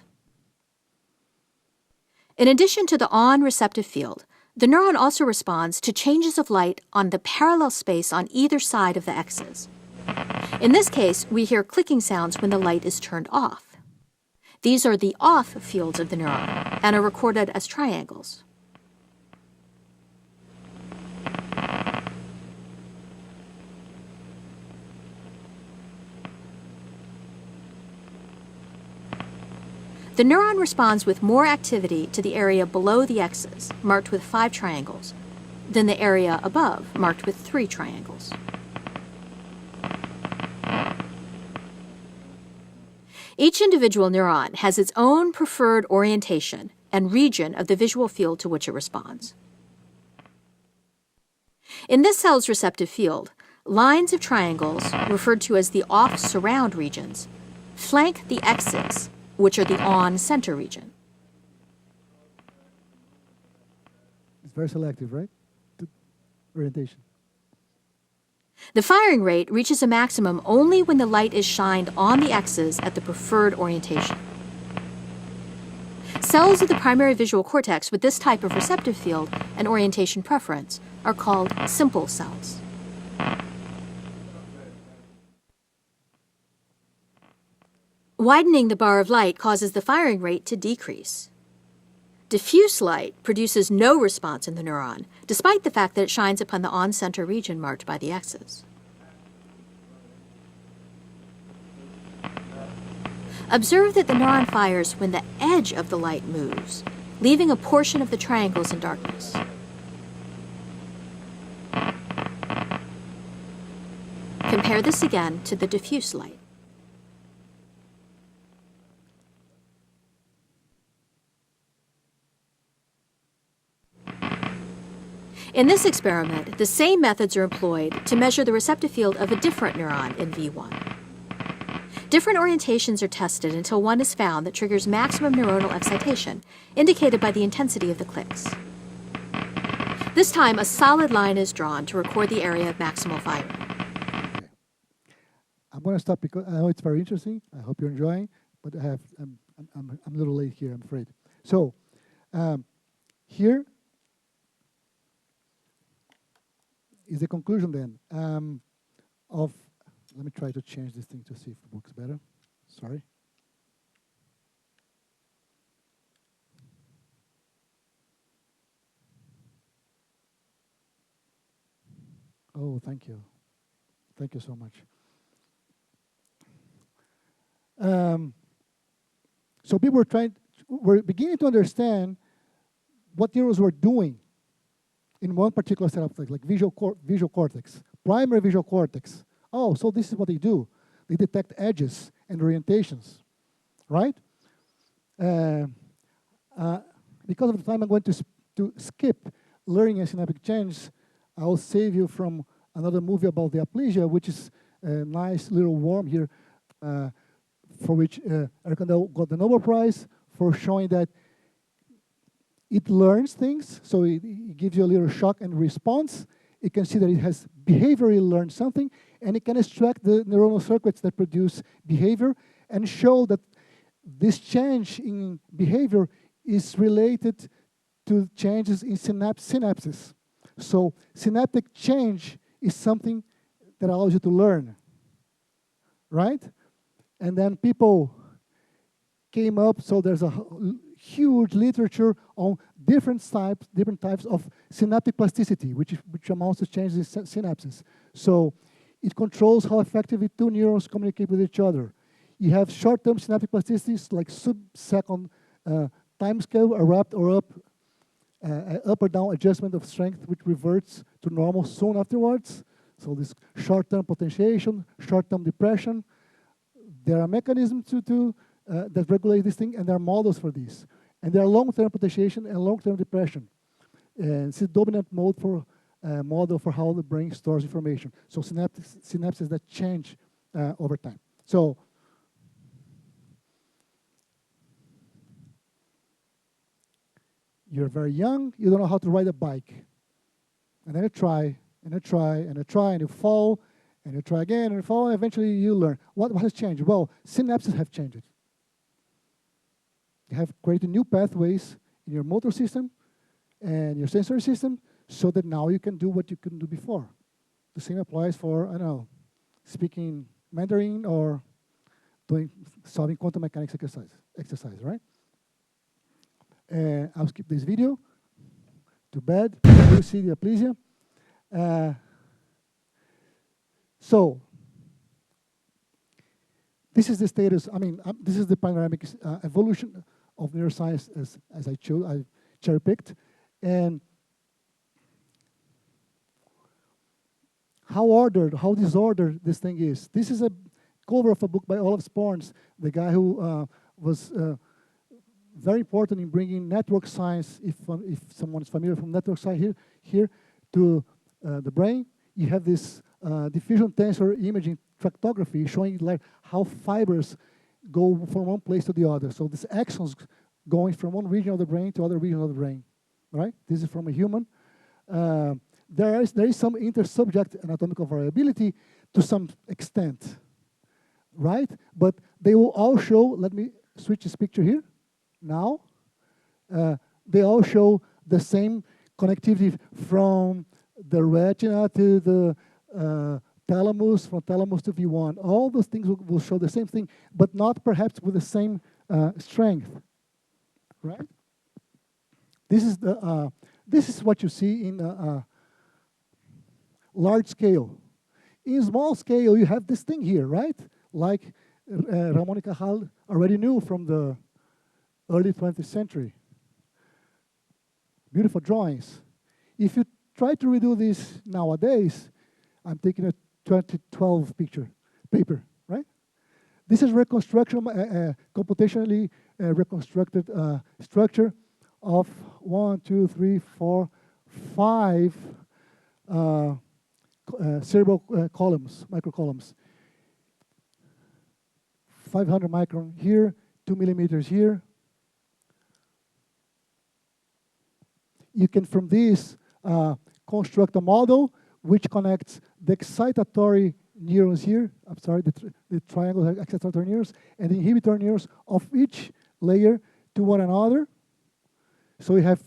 In addition to the on receptive field, the neuron also responds to changes of light on the parallel space on either side of the X's. In this case, we hear clicking sounds when the light is turned off. These are the off fields of the neuron and are recorded as triangles. The neuron responds with more activity to the area below the X's, marked with 5 triangles, than the area above, marked with 3 triangles. Each individual neuron has its own preferred orientation and region of the visual field to which it responds. In this cell's receptive field, lines of triangles, referred to as the off-surround regions, flank the X's, which are the on-center region. It's very selective, right? The orientation. The firing rate reaches a maximum only when the light is shined on the X's at the preferred orientation. Cells of the primary visual cortex with this type of receptive field and orientation preference are called simple cells. Widening the bar of light causes the firing rate to decrease. Diffuse light produces no response in the neuron, despite the fact that it shines upon the on-center region marked by the X's. Observe that the neuron fires when the edge of the light moves, leaving a portion of the triangles in darkness. Compare this again to the diffuse light. In this experiment, the same methods are employed to measure the receptive field of a different neuron in V1. Different orientations are tested until one is found that triggers maximum neuronal excitation, indicated by the intensity of the clicks. This time, a solid line is drawn to record the area of maximal firing. Okay. I'm going to stop because I know it's very interesting. I hope you're enjoying, but I'm a little late here, I'm afraid. So here is the conclusion then of, let me try to change this thing to see if it works better. Sorry. Oh, thank you. Thank you so much. So people were beginning to understand what neurons were doing in one particular set of things, like visual cortex, primary visual cortex. Oh, so this is what they do. They detect edges and orientations, right? Because of the time I'm going to skip learning and synaptic change, I will save you from another movie about the aplysia, which is a nice little worm here, for which Eric Kandel got the Nobel Prize for showing that it learns things, so it gives you a little shock and response. It can see that it has behaviorally learned something, and it can extract the neuronal circuits that produce behavior and show that this change in behavior is related to changes in synapses. So synaptic change is something that allows you to learn, right? And then people came up, so there's a huge literature on different types of synaptic plasticity, which amounts to changes in synapses. So it controls how effectively two neurons communicate with each other. You have short-term synaptic plasticities like sub-second time scale, a up or down adjustment of strength, which reverts to normal soon afterwards. So this short-term potentiation, short-term depression. There are mechanisms that regulate this thing, and there are models for this. And there are long-term potentiation and long-term depression. And it's a dominant mode for model for how the brain stores information. So synapses that change over time. So you're very young, you don't know how to ride a bike. And then you try, and you try, and you try, and you fall, and you try again, and you fall, and eventually you learn. What has changed? Well, synapses have changed. You have created new pathways in your motor system and your sensory system so that now you can do what you couldn't do before. The same applies for, I don't know, speaking Mandarin or solving quantum mechanics exercise, right? I'll skip this video. Too bad. You see the aplysia. So This is the status, I mean, this is the panoramic evolution of neuroscience as I cherry-picked. And how disordered this thing is. This is a cover of a book by Olaf Sporns, the guy who was very important in bringing network science, if someone is familiar from network science here to the brain. You have this diffusion tensor imaging tractography showing like how fibers go from one place to the other. So this axons going from one region of the brain to other region of the brain, right? This is from a human. There is some intersubject anatomical variability to some extent, right? But they will all show, let me switch this picture here now. They all show the same connectivity from the retina to the thalamus, from thalamus to V1. All those things will show the same thing, but not perhaps with the same strength, right? This is what you see in large scale. In small scale, you have this thing here, right? Like Ramon y Cajal already knew from the early 20th century. Beautiful drawings. If you try to redo this nowadays, I'm taking a 2012 paper, right? This is reconstruction, computationally reconstructed structure of 1, 2, 3, 4, 5 cerebral columns, microcolumns. 500 micron here, 2 millimeters here. You can, from this, construct a model which connects the excitatory neurons here, I'm sorry, the triangle excitatory neurons, and the inhibitory neurons of each layer to one another. So we have,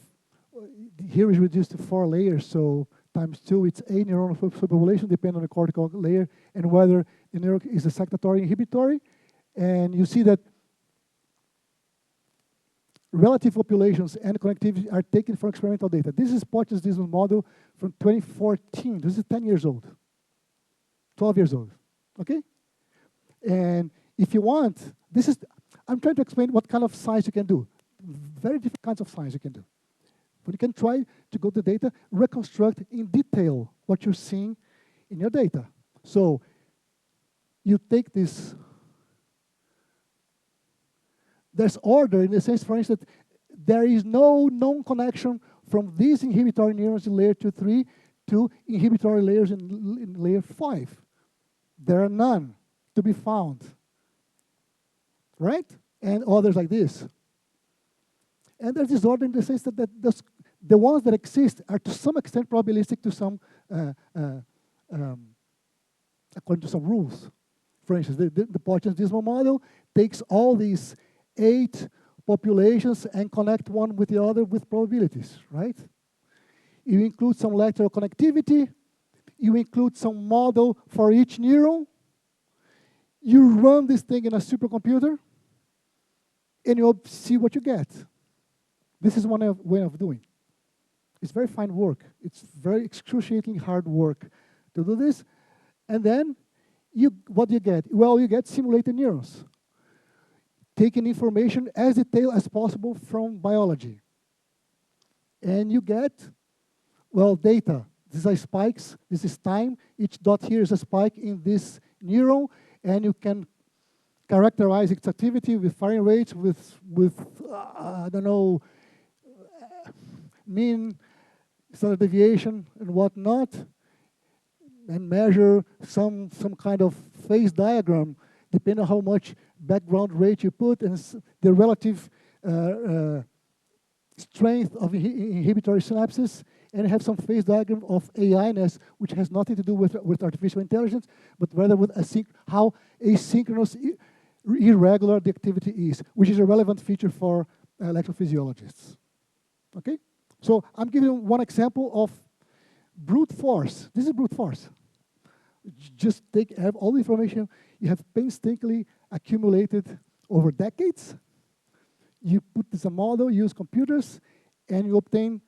here is reduced to 4 layers, so times 2, it's 8 neuronal superpopulation, depending on the cortical layer, and whether the neuron is excitatory or inhibitory. And you see that relative populations and connectivity are taken from experimental data. This is Potter's Dismal model from 2014. This is 10 years old, 12 years old, okay? And if you want, I'm trying to explain what kind of science you can do. Very different kinds of science you can do. But you can try to go to data, reconstruct in detail what you're seeing in your data. So you take this. There's order in the sense, for instance, there is no known connection from these inhibitory neurons in layer 2, 3 to inhibitory layers in layer 5. There are none to be found, right? And others like this. And there's disorder in the sense that the ones that exist are to some extent probabilistic to some, according to some rules. For instance, the Potter's Dismal model takes all these 8 populations and connect one with the other with probabilities, right? You include some lateral connectivity, you include some model for each neuron, you run this thing in a supercomputer, and you'll see what you get. This is one way of doing. It's very fine work. It's very excruciatingly hard work to do this. And then, what do you get? Well, you get simulated neurons, taking information as detailed as possible from biology. And you get, well, data. These are spikes. This is time. Each dot here is a spike in this neuron, and you can characterize its activity with firing rates, with I don't know, mean standard deviation and whatnot, and measure some kind of phase diagram, depending on how much background rate you put and the relative strength of inhibitory synapses, and have some phase diagram of AI-ness, which has nothing to do with artificial intelligence, but rather with how asynchronous, irregular the activity is, which is a relevant feature for electrophysiologists. Okay? So I'm giving you one example of brute force. This is brute force. Just have all the information you have painstakingly accumulated over decades. You put this in a model, use computers, and you obtain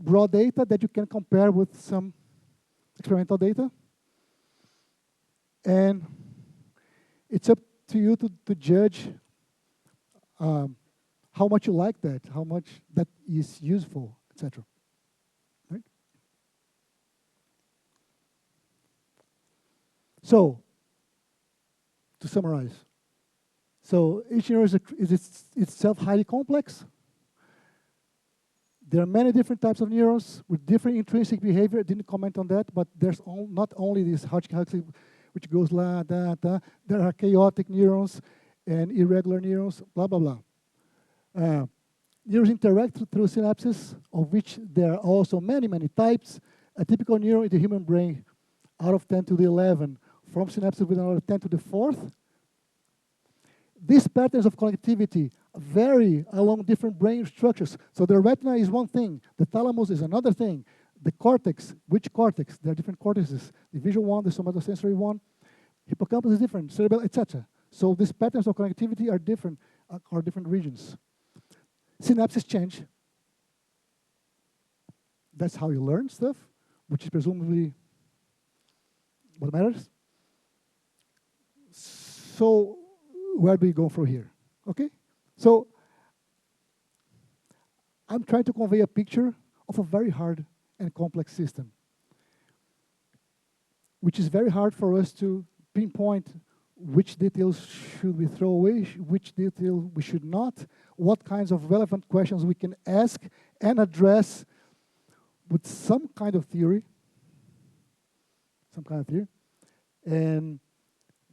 raw data that you can compare with some experimental data. And it's up to you to judge how much you like that, how much that is useful, etc. Right? So, to summarize, so each neuron is itself highly complex. There are many different types of neurons with different intrinsic behavior. I didn't comment on that, but there's not only this Hodgkin, which goes la, da, da. There are chaotic neurons and irregular neurons, blah, blah, blah. Neurons interact through synapses, of which there are also many, many types. A typical neuron in the human brain, out of 10 to the 11, from synapses with another 10 to the 4th. These patterns of connectivity vary along different brain structures. So the retina is one thing, the thalamus is another thing. The cortex, which cortex? There are different cortices. The visual one, the somatosensory one. Hippocampus is different, cerebral, etc. So these patterns of connectivity are different regions. Synapses change. That's how you learn stuff, which is presumably what matters. So where do we go from here? Okay? So I'm trying to convey a picture of a very hard and complex system, which is very hard for us to pinpoint which details should we throw away, which detail we should not, what kinds of relevant questions we can ask and address with some kind of theory. And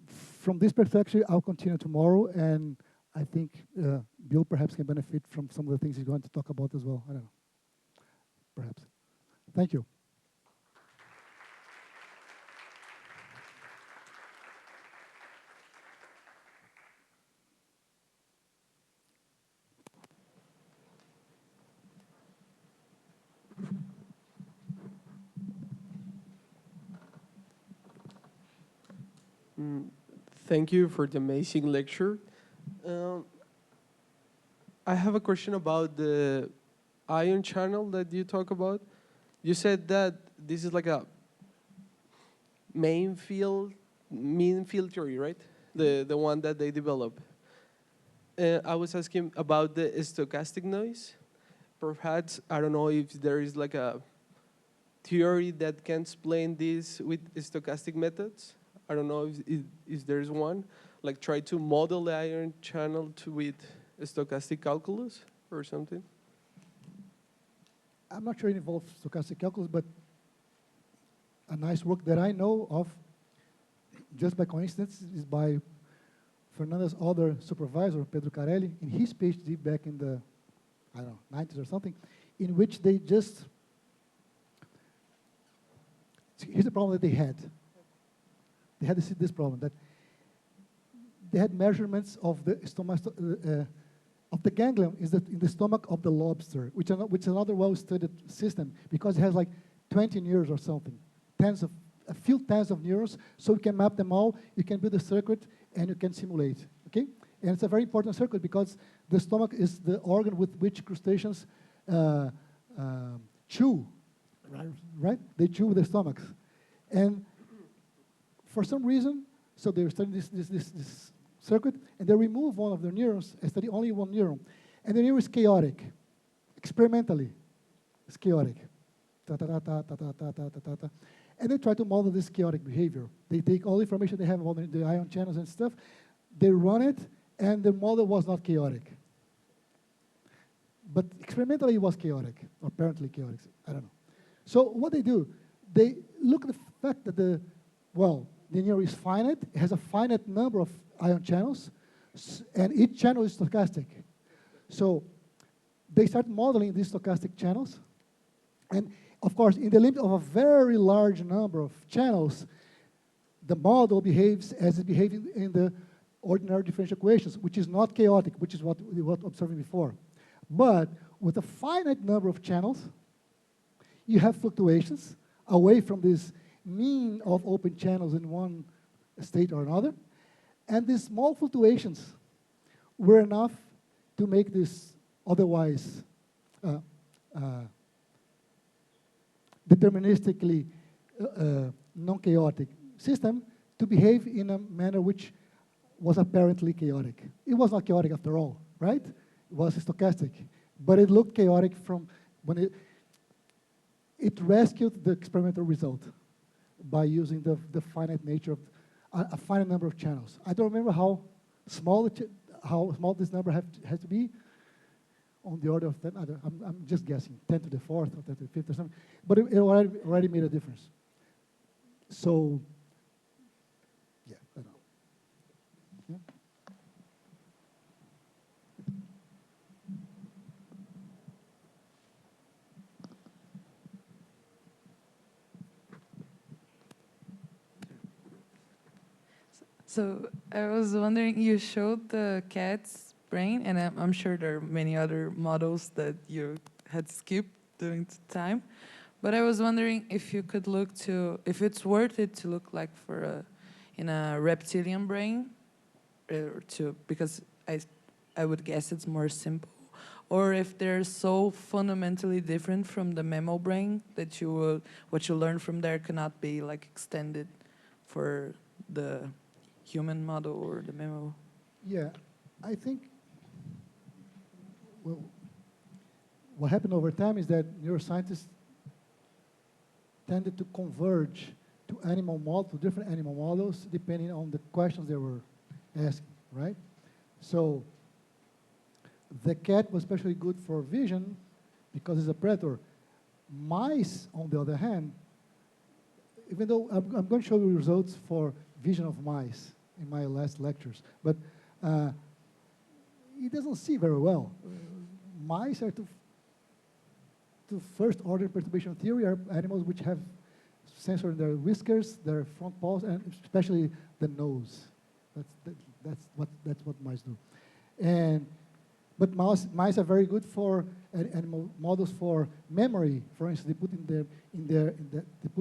from this perspective, I'll continue tomorrow, and I think Bill perhaps can benefit from some of the things he's going to talk about as well. I don't know, perhaps. Thank you. Thank you for the amazing lecture. I have a question about the ion channel that you talk about. You said that this is like a mean field theory, right? The one that they develop. I was asking about the stochastic noise. Perhaps, I don't know if there is like a theory that can explain this with stochastic methods. I don't know if there's one, like try to model the ion channel with stochastic calculus or something. I'm not sure it involves stochastic calculus, but a nice work that I know of, just by coincidence, is by Fernanda's other supervisor, Pedro Carelli, in his PhD back in the, I don't know, 90s or something, in which they just, here's the problem that they had. They had this problem, that they had measurements of the stomach, of the ganglion in the stomach of the lobster, which is another well-studied system, because it has like 20 neurons or something, a few tens of neurons, so you can map them all, you can build a circuit, and you can simulate, okay? And it's a very important circuit because the stomach is the organ with which crustaceans chew, right? They chew with their stomachs. And for some reason, so they were studying this circuit, and they remove one of their neurons and study only one neuron. And the neuron is chaotic, experimentally. It's chaotic. Ta ta ta ta ta ta ta ta ta ta. And they try to model this chaotic behavior. They take all the information they have about the ion channels and stuff, they run it, and the model was not chaotic. But experimentally it was chaotic, or apparently chaotic, I don't know. So what they do, they look at the fact that the neuron is finite, it has a finite number of ion channels, and each channel is stochastic. So they start modeling these stochastic channels, and of course, in the limit of a very large number of channels, the model behaves as it behaved in the ordinary differential equations, which is not chaotic, which is what we were observing before. But with a finite number of channels, you have fluctuations away from this mean of open channels in one state or another. And these small fluctuations were enough to make this otherwise deterministically non-chaotic system to behave in a manner which was apparently chaotic. It was not chaotic after all, right? It was stochastic. But it looked chaotic from when it rescued the experimental result by using the finite nature of a finite number of channels. I don't remember how small this number has to be, on the order of 10, I'm just guessing, 10 to the 4th or 10 to the 5th or something, but it already made a difference. So, yeah, I don't know. Yeah. So I was wondering, you showed the cat's brain, and I'm sure there are many other models that you had skipped during the time. But I was wondering if you could look to, if it's worth it to look like in a reptilian brain, because I would guess it's more simple, or if they're so fundamentally different from the mammal brain that what you learn from there cannot be like extended for the human model or the mammal. Yeah, I think, well, what happened over time is that neuroscientists tended to converge to different animal models, depending on the questions they were asking, right? So the cat was especially good for vision because it's a predator. Mice, on the other hand, even though I'm going to show you results for vision of mice in my last lectures, but it doesn't see very well. Mice are to first order perturbation theory are animals which have sensor in their whiskers, their front paws, and especially the nose. That's what mice do. But mice are very good for animal models for memory. For instance, they put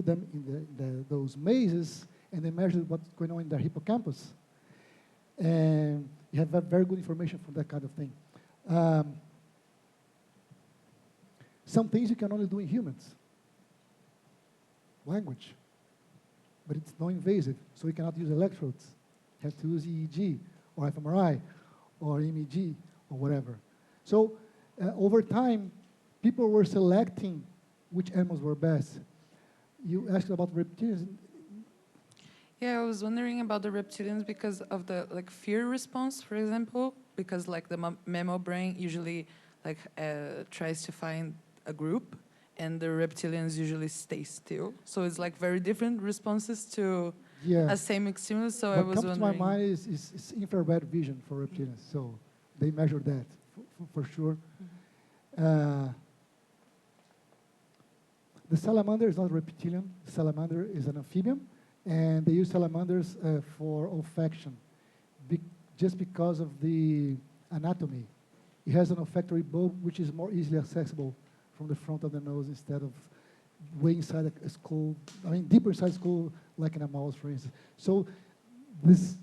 them in those mazes, and they measure what's going on in their hippocampus. And you have very good information from that kind of thing. Some things you can only do in humans. Language. But it's non-invasive, so you cannot use electrodes. You have to use EEG, or fMRI, or MEG, or whatever. So over time, people were selecting which animals were best. You asked about reptilians. Yeah, I was wondering about the reptilians because of the fear response, for example, because the mammal brain usually tries to find a group, and the reptilians usually stay still. So it's very different responses to a same stimulus. So I was wondering. What comes to my mind is infrared vision for reptilians. So they measure that for sure. Mm-hmm. The salamander is not a reptilian. The salamander is an amphibian, and they use salamanders for olfaction, just because of the anatomy. It has an olfactory bulb which is more easily accessible from the front of the nose instead of way inside a skull, deeper inside skull, like in a mouse, for instance. So these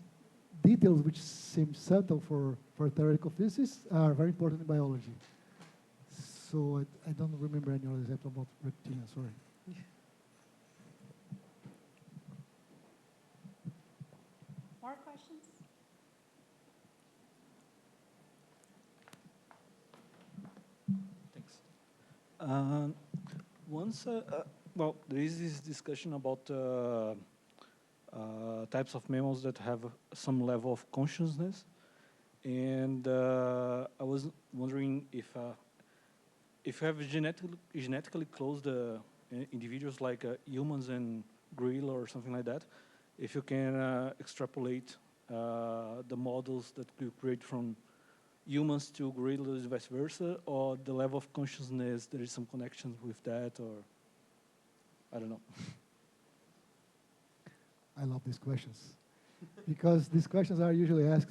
details, which seem subtle for theoretical physicists, are very important in biology. So I don't remember any other example about reptilians, sorry. More questions? Well, there is this discussion about types of mammals that have some level of consciousness, and I was wondering if you have genetically close individuals like humans and gorilla or something like that, if you can extrapolate the models that you create from humans to gorillas, vice versa, or the level of consciousness, there is some connection with that, or I don't know. I love these questions because these questions are usually asked.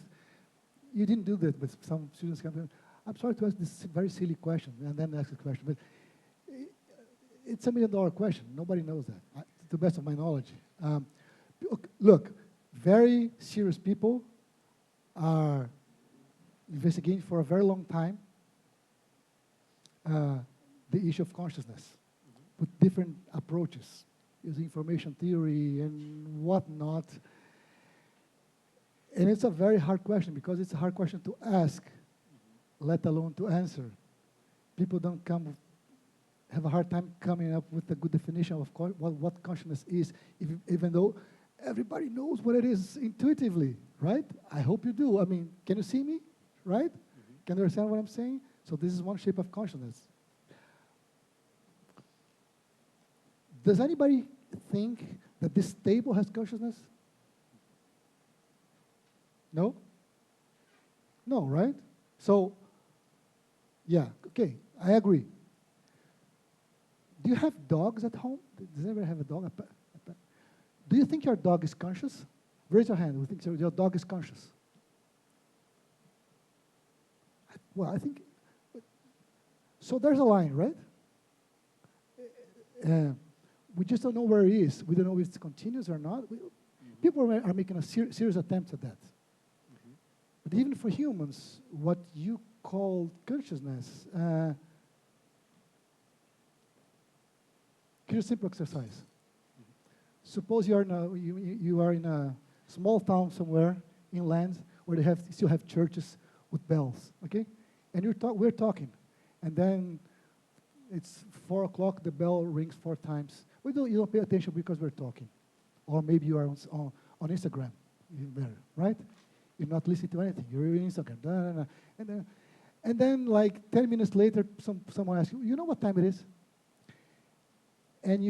You didn't do that, but some students come in. I'm sorry to ask this very silly question and then ask a question, but it's $1 million question. Nobody knows that, to the best of my knowledge. Look, very serious people are investigating for a very long time the issue of consciousness with different approaches, using information theory and whatnot. And it's a very hard question because it's a hard question to ask, let alone to answer. People don't have a hard time coming up with a good definition of what consciousness is, even though everybody knows what it is intuitively, right? I hope you do. I mean, can you see me, right? Can you understand what I'm saying? So this is one shape of consciousness. Does anybody think that this table has consciousness? No? No, right? So, yeah, okay, I agree. Do you have dogs at home? Does anybody have a dog? A pet? Do you think your dog is conscious? Raise your hand. We think your dog is conscious. Well, I think, so there's a line, right? We just don't know where it is. We don't know if it's continuous or not. People are making a serious attempt at that. But even for humans, what you call consciousness, here's a simple exercise. Suppose you are in a small town somewhere inland where they still have churches with bells, okay? And we're talking, and then it's 4 o'clock, the bell rings 4 times. You don't pay attention because we're talking. Or maybe you are on Instagram, even better, right? You're not listening to anything. You're on Instagram. And then like 10 minutes later, someone asks you know what time it is? And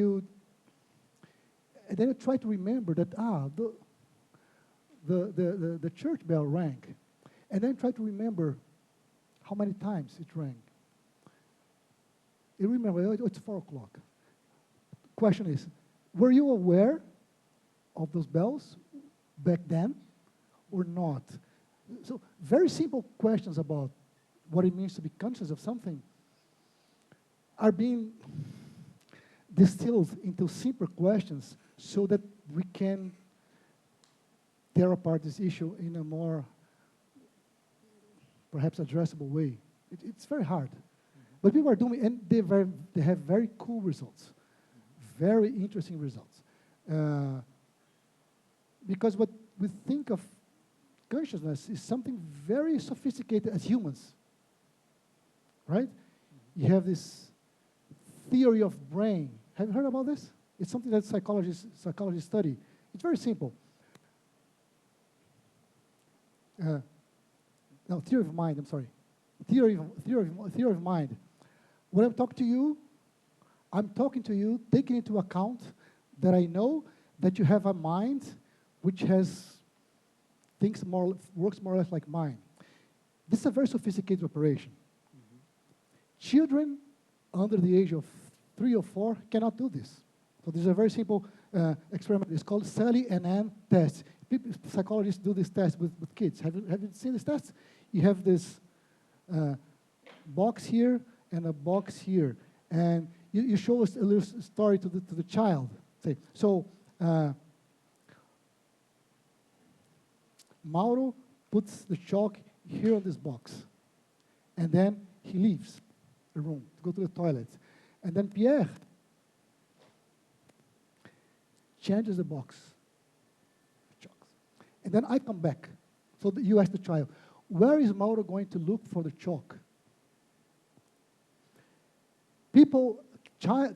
then you try to remember that, the church bell rang. And then try to remember how many times it rang. You remember, it's 4 o'clock. Question is, were you aware of those bells back then or not? So very simple questions about what it means to be conscious of something are being distilled into simpler questions so that we can tear apart this issue in a more perhaps addressable way. It's very hard. But people are doing it, and they have very cool results, very interesting results. Because what we think of consciousness is something very sophisticated as humans, right? You have this theory of brain. Have you heard about this? It's something that psychologists study. It's very simple. No, theory of mind, I'm sorry. Theory of mind. When I'm talking to you taking into account that I know that you have a mind which works more or less like mine. This is a very sophisticated operation. Children under the age of 3 or 4 cannot do this. So this is a very simple experiment. It's called Sally and Ann test. Psychologists do this test with kids. Have you seen this test? You have this box here and a box here, and you show us a little story to the child. Say, so Mauro puts the chalk here on this box, and then he leaves the room to go to the toilet, and then Pierre changes the box, and then I come back. So you ask the child, where is Mauro going to look for the chalk?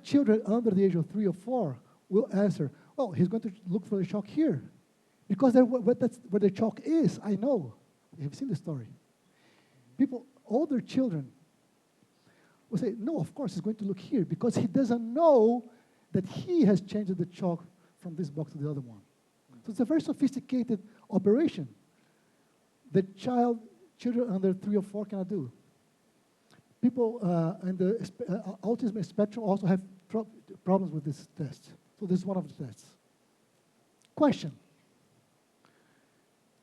Children under the age of 3 or 4 will answer, oh, he's going to look for the chalk here. Because that's where the chalk is, I know. You've seen the story. Older children will say, no, of course he's going to look here because he doesn't know that he has changed the chalk from this box to the other one. So it's a very sophisticated operation that children under 3 or 4 cannot do. People in the autism spectrum also have problems with this test. So this is one of the tests. Question.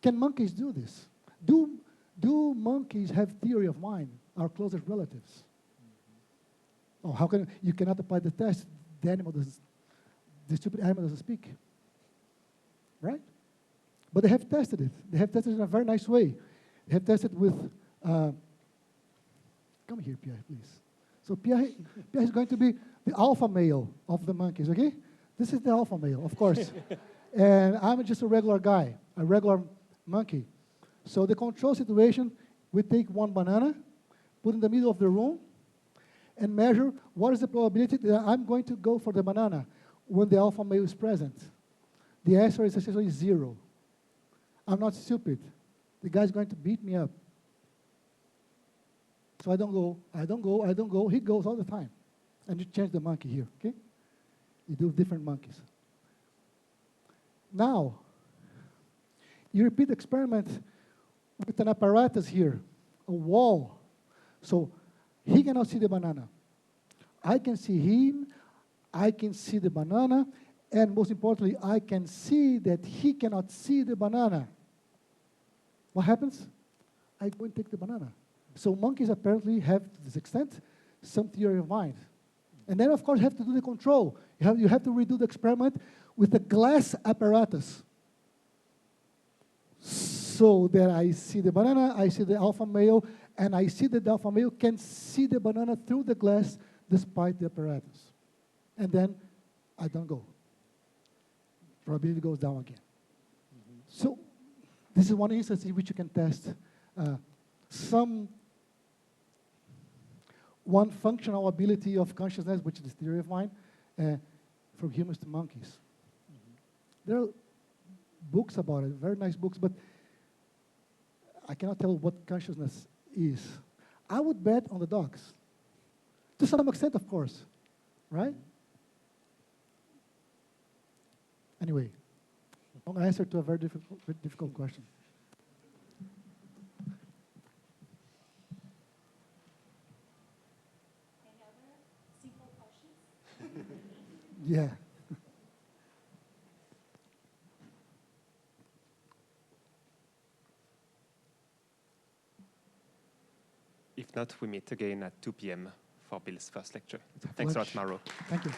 Can monkeys do this? Do monkeys have theory of mind, our closest relatives? Oh, how can you cannot apply the test? The stupid animal doesn't speak, right? But they have tested it. They have tested it in a very nice way. They have tested with. Come here, Pierre, please. So Pierre is going to be the alpha male of the monkeys. Okay, this is the alpha male, of course, and I'm just a regular guy, a regular monkey. So the control situation, we take one banana, put in the middle of the room, and measure what is the probability that I'm going to go for the banana when the alpha male is present. The answer is essentially 0. I'm not stupid. The guy's going to beat me up. So I don't go, I don't go, I don't go. He goes all the time. And you change the monkey here, okay? You do different monkeys. Now, you repeat the experiment with an apparatus here, a wall. So he cannot see the banana. I can see him, I can see the banana, and most importantly, I can see that he cannot see the banana. What happens? I go and take the banana. So monkeys apparently have, to this extent, some theory of mind. And then, of course, you have to do the control. You have to redo the experiment with a glass apparatus. So that I see the banana, I see the alpha male, and I see that the alpha male can see the banana through the glass despite the apparatus. And then I don't go. Probability goes down again. So this is one instance in which you can test one functional ability of consciousness, which is the theory of mind, from humans to monkeys. There are books about it, very nice books, but I cannot tell what consciousness is. I would bet on the dogs. To some extent, of course, right? Anyway, long answer to a very difficult question. Any other simple questions? Yeah. If not, we meet again at 2 p.m. for Bill's first lecture. It's a Thanks a lot, pleasure. Mauro. Thank you.